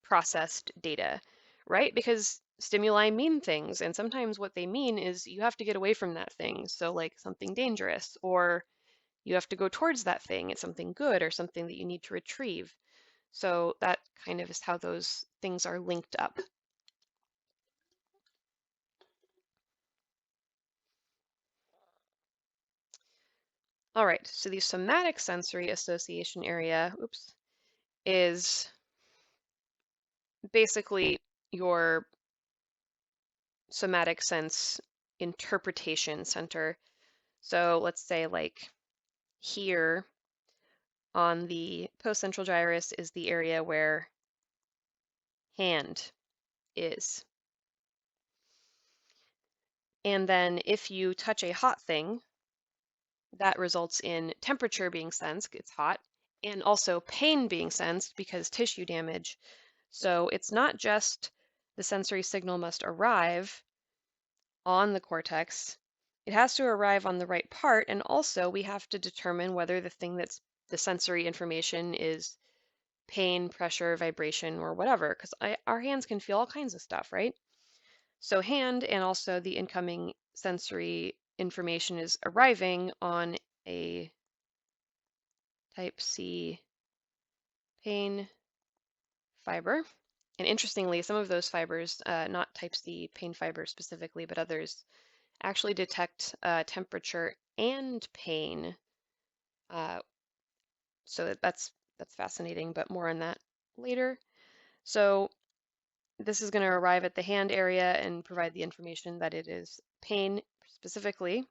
processed data, right? Because stimuli mean things, and sometimes what they mean is you have to get away from that thing. So, like something dangerous, or you have to go towards that thing. It's something good or something that you need to retrieve. So, that kind of is how those things are linked up. All right, so the somatic sensory association area, is basically your somatic sense interpretation center. So let's say like here on the postcentral gyrus is the area where hand is. And then if you touch a hot thing, that results in temperature being sensed, it's hot, and also pain being sensed because tissue damage. So it's not just the sensory signal must arrive on the cortex, it has to arrive on the right part, and also we have to determine whether the thing that's the sensory information is pain, pressure, vibration, or whatever, because our hands can feel all kinds of stuff, right? So hand and also the incoming sensory information is arriving on a type C pain fiber. And interestingly, some of those fibers, not type C pain fibers specifically, but others, actually detect temperature and pain. Uh, so that's fascinating, but more on that later. So this is going to arrive at the hand area and provide the information that it is pain specifically.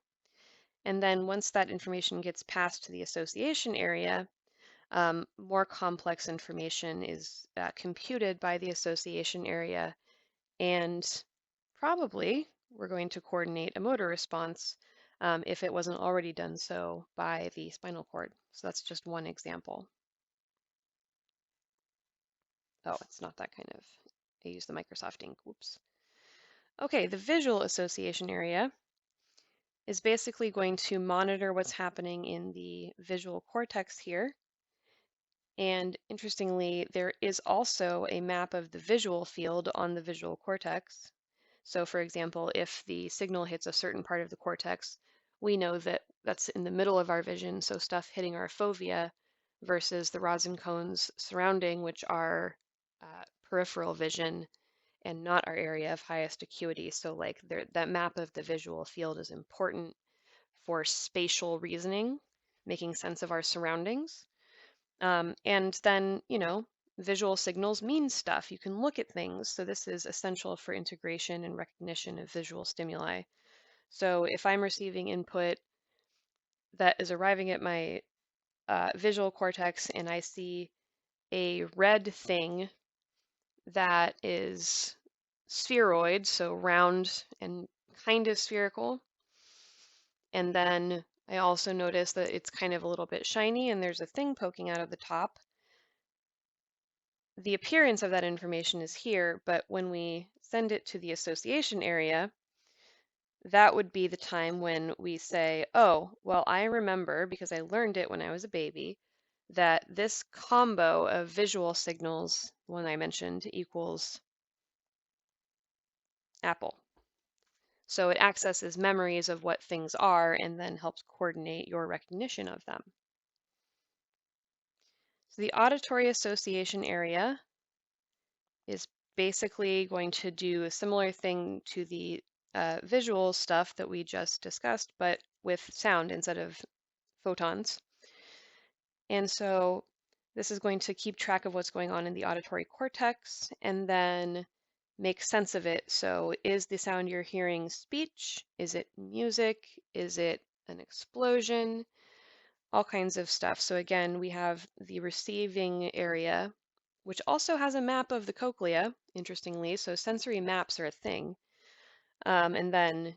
And then once that information gets passed to the association area, more complex information is computed by the association area, and probably we're going to coordinate a motor response if it wasn't already done so by the spinal cord. So that's just one example. Oh, it's not that kind of, I use the Microsoft ink, whoops. Okay, the visual association area is basically going to monitor what's happening in the visual cortex here. And interestingly, there is also a map of the visual field on the visual cortex. So for example, if the signal hits a certain part of the cortex, we know that that's in the middle of our vision, so stuff hitting our fovea versus the rods and cones surrounding, which are peripheral vision and not our area of highest acuity. So like that map of the visual field is important for spatial reasoning, making sense of our surroundings. And then, visual signals mean stuff. You can look at things. So this is essential for integration and recognition of visual stimuli. So if I'm receiving input that is arriving at my visual cortex and I see a red thing that is spheroid, so round and kind of spherical, and then I also notice that it's kind of a little bit shiny and there's a thing poking out of the top. The appearance of that information is here, but when we send it to the association area, that would be the time when we say, oh, well, I remember because I learned it when I was a baby, that this combo of visual signals, the one I mentioned, equals apple. So it accesses memories of what things are and then helps coordinate your recognition of them. So the auditory association area is basically going to do a similar thing to the visual stuff that we just discussed, but with sound instead of photons. And so this is going to keep track of what's going on in the auditory cortex and then make sense of it. So is the sound you're hearing speech? Is it music? Is it an explosion? All kinds of stuff. So again, we have the receiving area, which also has a map of the cochlea, interestingly. So sensory maps are a thing. And then,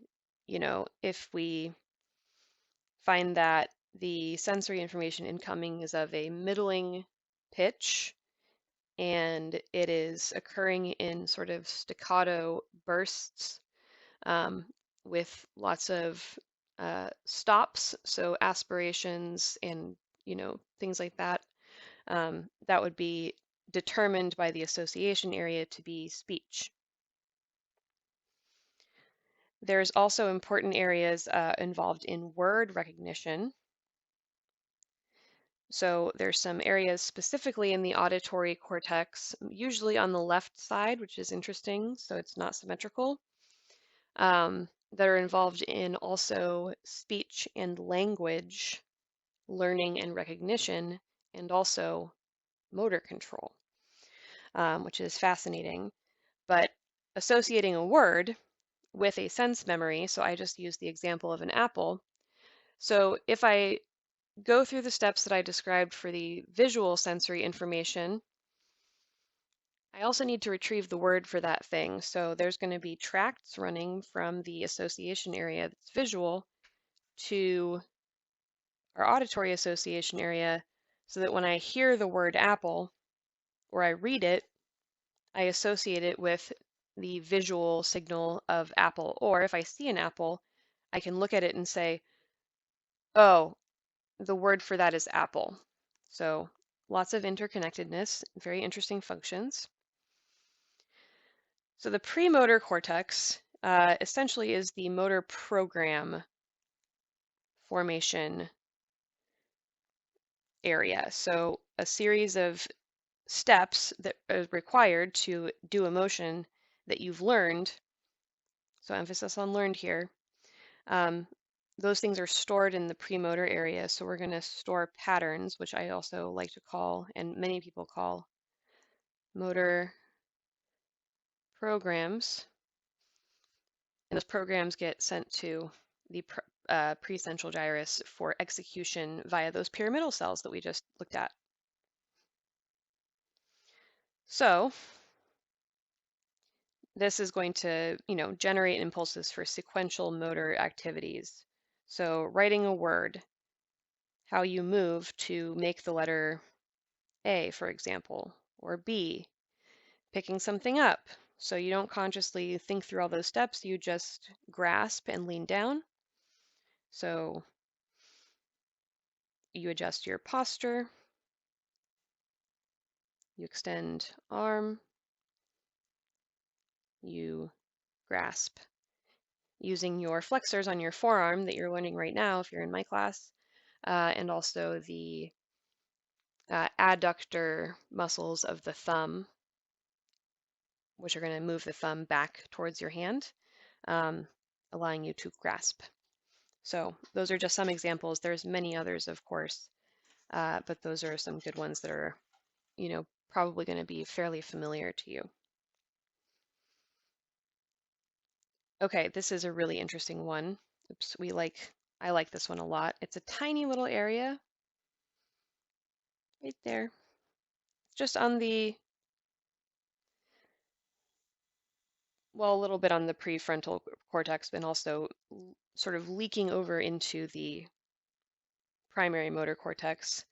if we find that the sensory information incoming is of a middling pitch, and it is occurring in sort of staccato bursts with lots of stops, so aspirations and things like that. That would be determined by the association area to be speech. There's also important areas involved in word recognition. So there's some areas specifically in the auditory cortex, usually on the left side, which is interesting, so it's not symmetrical, that are involved in also speech and language, learning and recognition, and also motor control, which is fascinating. But associating a word with a sense memory, so I just used the example of an apple. So if I go through the steps that I described for the visual sensory information, I also need to retrieve the word for that thing. So there's going to be tracts running from the association area that's visual to our auditory association area, so that when I hear the word apple or I read it, I associate it with the visual signal of apple. Or if I see an apple, I can look at it and say, oh, the word for that is apple. So lots of interconnectedness, very interesting functions. So the premotor cortex essentially is the motor program formation area. So a series of steps that are required to do a motion that you've learned, so emphasis on learned here, those things are stored in the premotor area. So we're going to store patterns, which I also like to call, and many people call, motor programs. And those programs get sent to the precentral gyrus for execution via those pyramidal cells that we just looked at. So this is going to, generate impulses for sequential motor activities. So writing a word, how you move to make the letter A, for example, or B, picking something up. So you don't consciously think through all those steps, you just grasp and lean down. So you adjust your posture, you extend arm, you grasp. Using your flexors on your forearm that you're learning right now if you're in my class, and also the adductor muscles of the thumb, which are going to move the thumb back towards your hand, allowing you to grasp. So those are just some examples. There's many others, of course, but those are some good ones that are, probably going to be fairly familiar to you. Okay, this is a really interesting one. Oops, I like this one a lot. It's a tiny little area right there. It's just on the, well, a little bit on the prefrontal cortex, but also sort of leaking over into the primary motor cortex.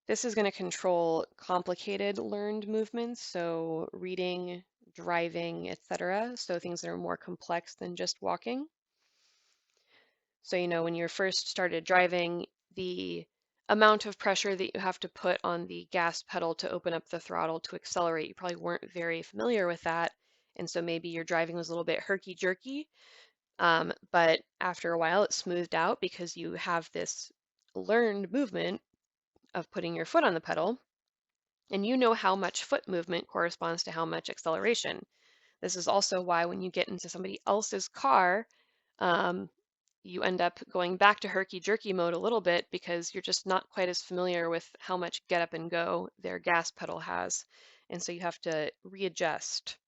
This is going to control complicated learned movements, so reading, driving, etc. So things that are more complex than just walking. So, when you first started driving, the amount of pressure that you have to put on the gas pedal to open up the throttle to accelerate, you probably weren't very familiar with that. And so maybe your driving was a little bit herky-jerky, but after a while it smoothed out because you have this learned movement of putting your foot on the pedal, and you know how much foot movement corresponds to how much acceleration. This is also why when you get into somebody else's car, you end up going back to herky-jerky mode a little bit because you're just not quite as familiar with how much get up and go their gas pedal has. And so you have to readjust.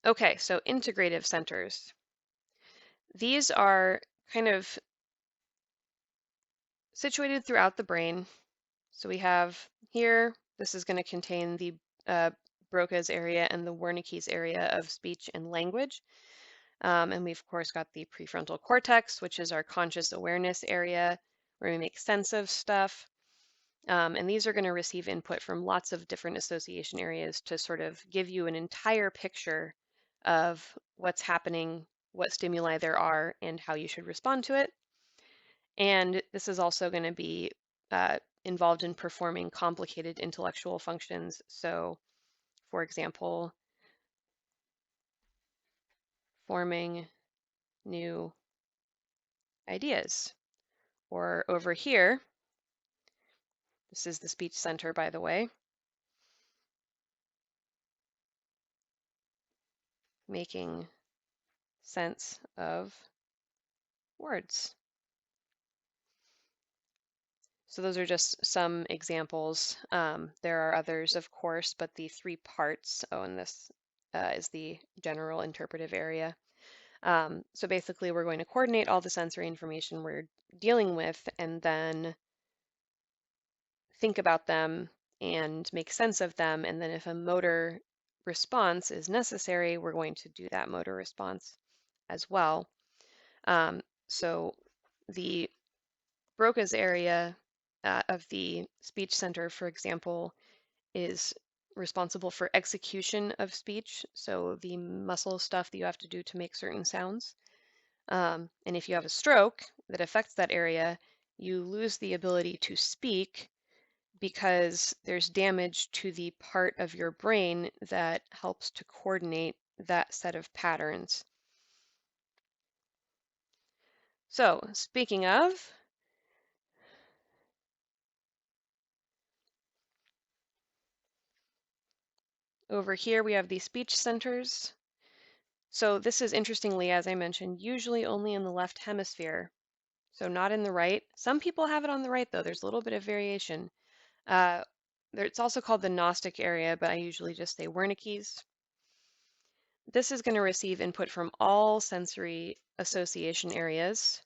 Okay, so integrative centers. These are kind of situated throughout the brain. So we have here, this is going to contain the Broca's area and the Wernicke's area of speech and language. And we've, of course, got the prefrontal cortex, which is our conscious awareness area where we make sense of stuff. And these are going to receive input from lots of different association areas to sort of give you an entire picture of what's happening, what stimuli there are, and how you should respond to it. And this is also going to be involved in performing complicated intellectual functions. So, for example, forming new ideas. Or over here, this is the speech center, by the way, making sense of words. So those are just some examples. There are others, of course, but the three parts, and this is the general interpretive area. So basically, we're going to coordinate all the sensory information we're dealing with and then think about them and make sense of them. And then if a motor response is necessary, we're going to do that motor response as well. So the Broca's area of the speech center, for example, is responsible for execution of speech. So the muscle stuff that you have to do to make certain sounds. And if you have a stroke that affects that area, you lose the ability to speak because there's damage to the part of your brain that helps to coordinate that set of patterns. So, speaking of, over here we have the speech centers. So this is interestingly, as I mentioned, usually only in the left hemisphere, so not in the right. Some people have it on the right, though. There's a little bit of variation. It's also called the Gnostic area, but I usually just say Wernicke's. This is going to receive input from all sensory association areas.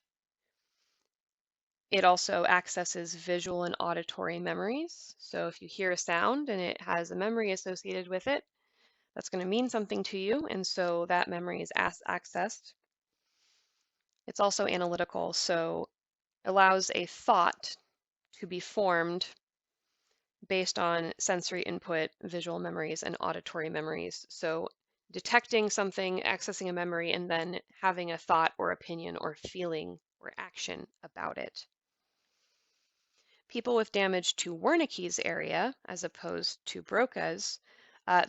It also accesses visual and auditory memories. So if you hear a sound and it has a memory associated with it, that's going to mean something to you, and so that memory is accessed. It's also analytical, so allows a thought to be formed based on sensory input, visual memories, and auditory memories. So detecting something, accessing a memory, and then having a thought or opinion or feeling or action about it. People with damage to Wernicke's area, as opposed to Broca's,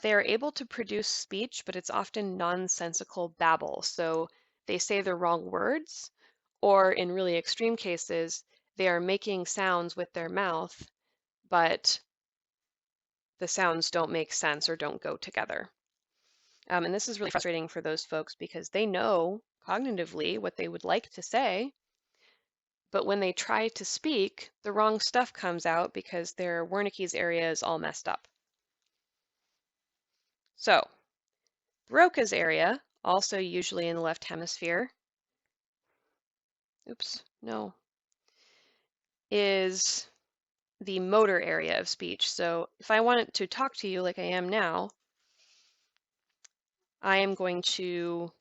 they are able to produce speech, but it's often nonsensical babble. So they say the wrong words, or in really extreme cases, they are making sounds with their mouth, but the sounds don't make sense or don't go together. And this is really frustrating for those folks because they know cognitively what they would like to say, but when they try to speak, the wrong stuff comes out because their Wernicke's area is all messed up. So, Broca's area, also usually in the left hemisphere, oops, no, is the motor area of speech. So if I wanted to talk to you like I am now, I am going to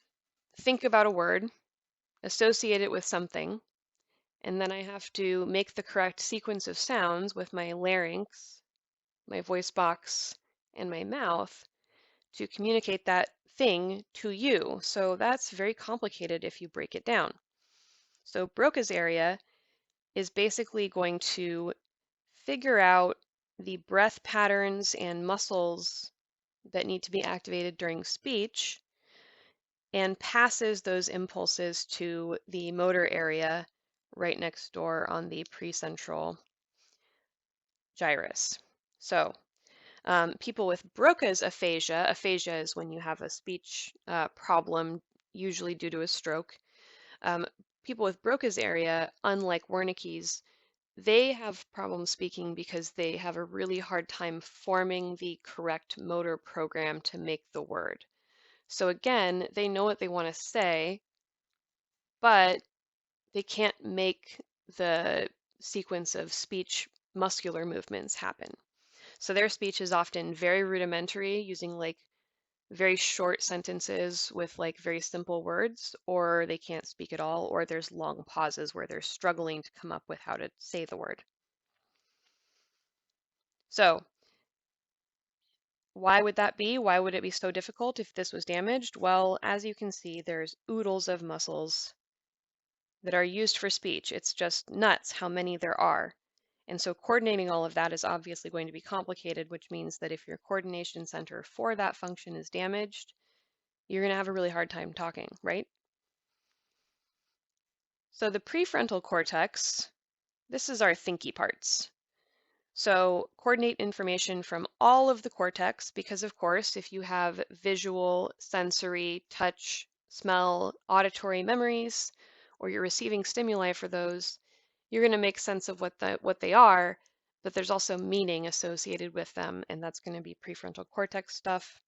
think about a word, associate it with something, and then I have to make the correct sequence of sounds with my larynx, my voice box, and my mouth to communicate that thing to you. So that's very complicated if you break it down. So Broca's area is basically going to figure out the breath patterns and muscles that need to be activated during speech and passes those impulses to the motor area right next door on the precentral gyrus. So people with Broca's aphasia, aphasia is when you have a speech problem, usually due to a stroke. People with Broca's area, unlike Wernicke's, they have problems speaking because they have a really hard time forming the correct motor program to make the word. So again, they know what they want to say, but they can't make the sequence of speech muscular movements happen. So their speech is often very rudimentary, using like very short sentences with like very simple words, or they can't speak at all, or there's long pauses where they're struggling to come up with how to say the word. So why would that be? Why would it be so difficult if this was damaged? Well, as you can see, there's oodles of muscles that are used for speech. It's just nuts how many there are. And so coordinating all of that is obviously going to be complicated, which means that if your coordination center for that function is damaged, you're going to have a really hard time talking, right? So the prefrontal cortex, this is our thinky parts. So coordinate information from all of the cortex, because of course, if you have visual, sensory, touch, smell, auditory memories, or you're receiving stimuli for those, you're going to make sense of what they are, but there's also meaning associated with them, and that's going to be prefrontal cortex stuff.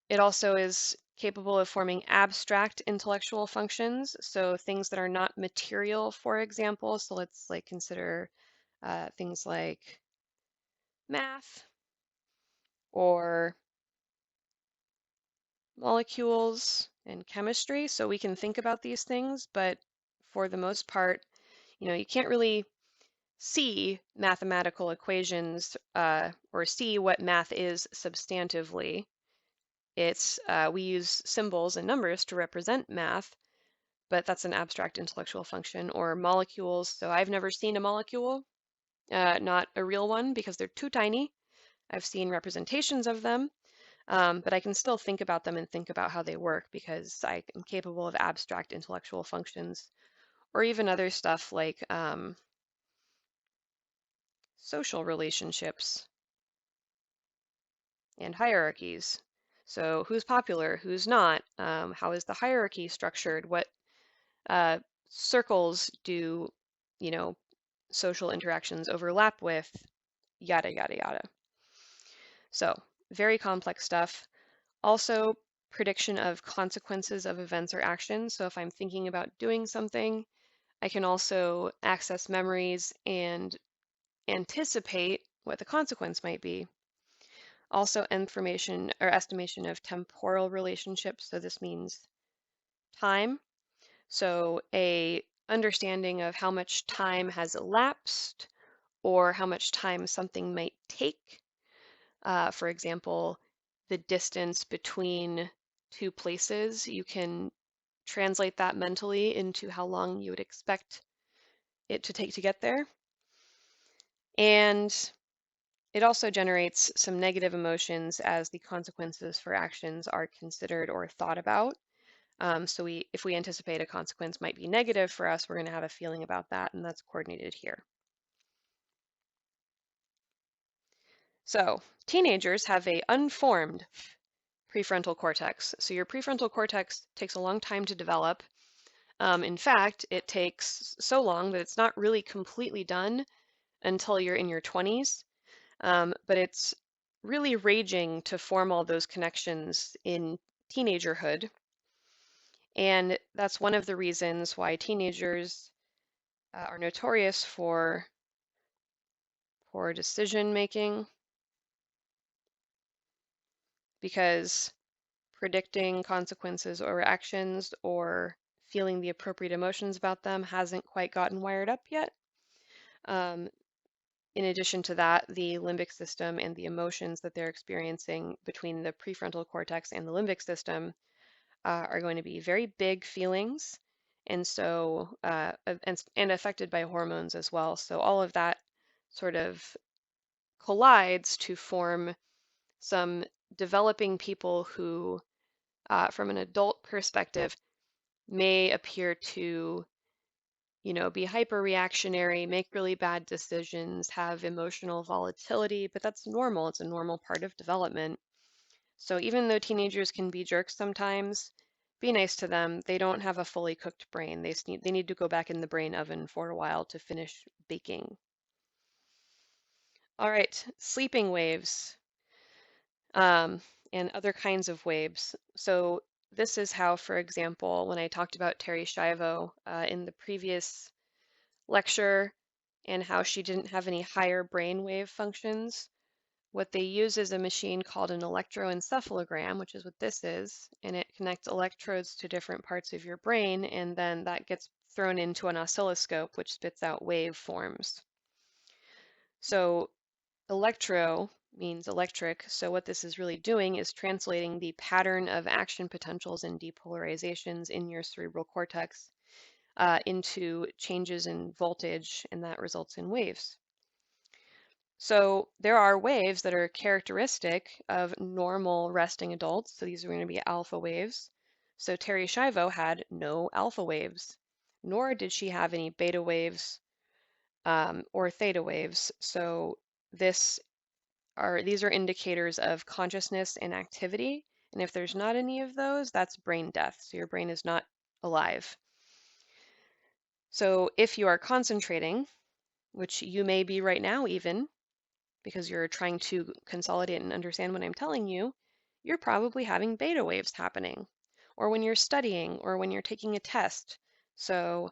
It also is capable of forming abstract intellectual functions, so things that are not material, for example. So let's like consider things like math or molecules and chemistry. So we can think about these things, but for the most part, you can't really see mathematical equations or see what math is substantively. It's we use symbols and numbers to represent math, but that's an abstract intellectual function. Or molecules. So I've never seen a molecule, not a real one, because they're too tiny. I've seen representations of them, but I can still think about them and think about how they work because I am capable of abstract intellectual functions, or even other stuff like social relationships and hierarchies. So who's popular, who's not? How is the hierarchy structured? What uh, circles do, you know, social interactions overlap with? Yada, yada, yada. So very complex stuff. Also, prediction of consequences of events or actions. So if I'm thinking about doing something, I can also access memories and anticipate what the consequence might be. Also, information or estimation of temporal relationships. So this means time. So a understanding of how much time has elapsed or how much time something might take. For example, the distance between two places, you can translate that mentally into how long you would expect it to take to get there. And it also generates some negative emotions as the consequences for actions are considered or thought about. So if we anticipate a consequence might be negative for us, we're going to have a feeling about that, and that's coordinated here. So teenagers have a unformed prefrontal cortex. So your prefrontal cortex takes a long time to develop. In fact, it takes so long that it's not really completely done until you're in your 20s. But it's really raging to form all those connections in teenagerhood. And that's one of the reasons why teenagers are notorious for poor decision making, because predicting consequences or actions or feeling the appropriate emotions about them hasn't quite gotten wired up yet. In addition to that, the limbic system and the emotions that they're experiencing between the prefrontal cortex and the limbic system are going to be very big feelings, and so and affected by hormones as well. So all of that sort of collides to form some developing people who, from an adult perspective, may appear to be hyper-reactionary, make really bad decisions, have emotional volatility, but that's normal. It's a normal part of development. So even though teenagers can be jerks sometimes, be nice to them. They don't have a fully cooked brain. They need to go back in the brain oven for a while to finish baking. All right, sleeping waves and other kinds of waves. So this is how, for example, when I talked about Terry Schiavo in the previous lecture and how she didn't have any higher brainwave functions, what they use is a machine called an electroencephalogram, which is what this is, and it connects electrodes to different parts of your brain, and then that gets thrown into an oscilloscope, which spits out waveforms. So electro means electric, so what this is really doing is translating the pattern of action potentials and depolarizations in your cerebral cortex into changes in voltage, and that results in waves. So there are waves that are characteristic of normal resting adults. So these are going to be alpha waves. So Terry Schiavo had no alpha waves, nor did she have any beta waves or theta waves. So these are indicators of consciousness and activity. And if there's not any of those, that's brain death. So your brain is not alive. So if you are concentrating, which you may be right now even, because you're trying to consolidate and understand what I'm telling you, you're probably having beta waves happening, or when you're studying, or when you're taking a test. So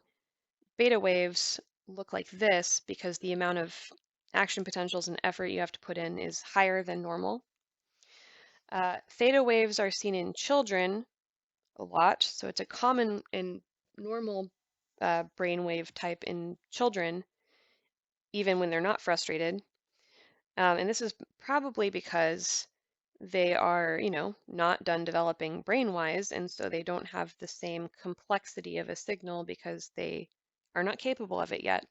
beta waves look like this because the amount of action potentials and effort you have to put in is higher than normal. Theta waves are seen in children a lot, so it's a common and normal brainwave type in children, even when they're not frustrated. And this is probably because they are, not done developing brain-wise, and so they don't have the same complexity of a signal because they are not capable of it yet.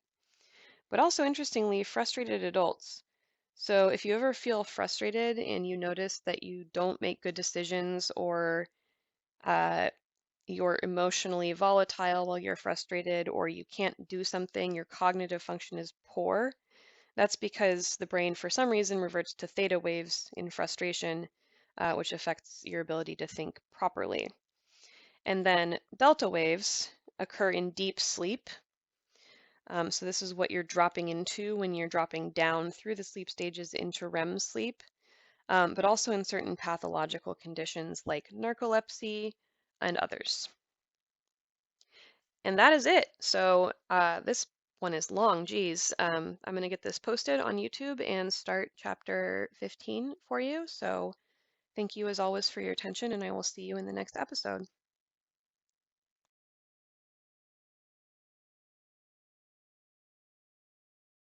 But also interestingly, frustrated adults. So if you ever feel frustrated and you notice that you don't make good decisions, or uh, you're emotionally volatile while you're frustrated, or you can't do something, your cognitive function is poor, that's because the brain, for some reason, reverts to theta waves in frustration, which affects your ability to think properly. And then delta waves occur in deep sleep. So this is what you're dropping into when you're dropping down through the sleep stages into REM sleep, but also in certain pathological conditions like narcolepsy and others. And that is it. So this one is long, geez. I'm going to get this posted on YouTube and start chapter 15 for you. So thank you as always for your attention, and I will see you in the next episode.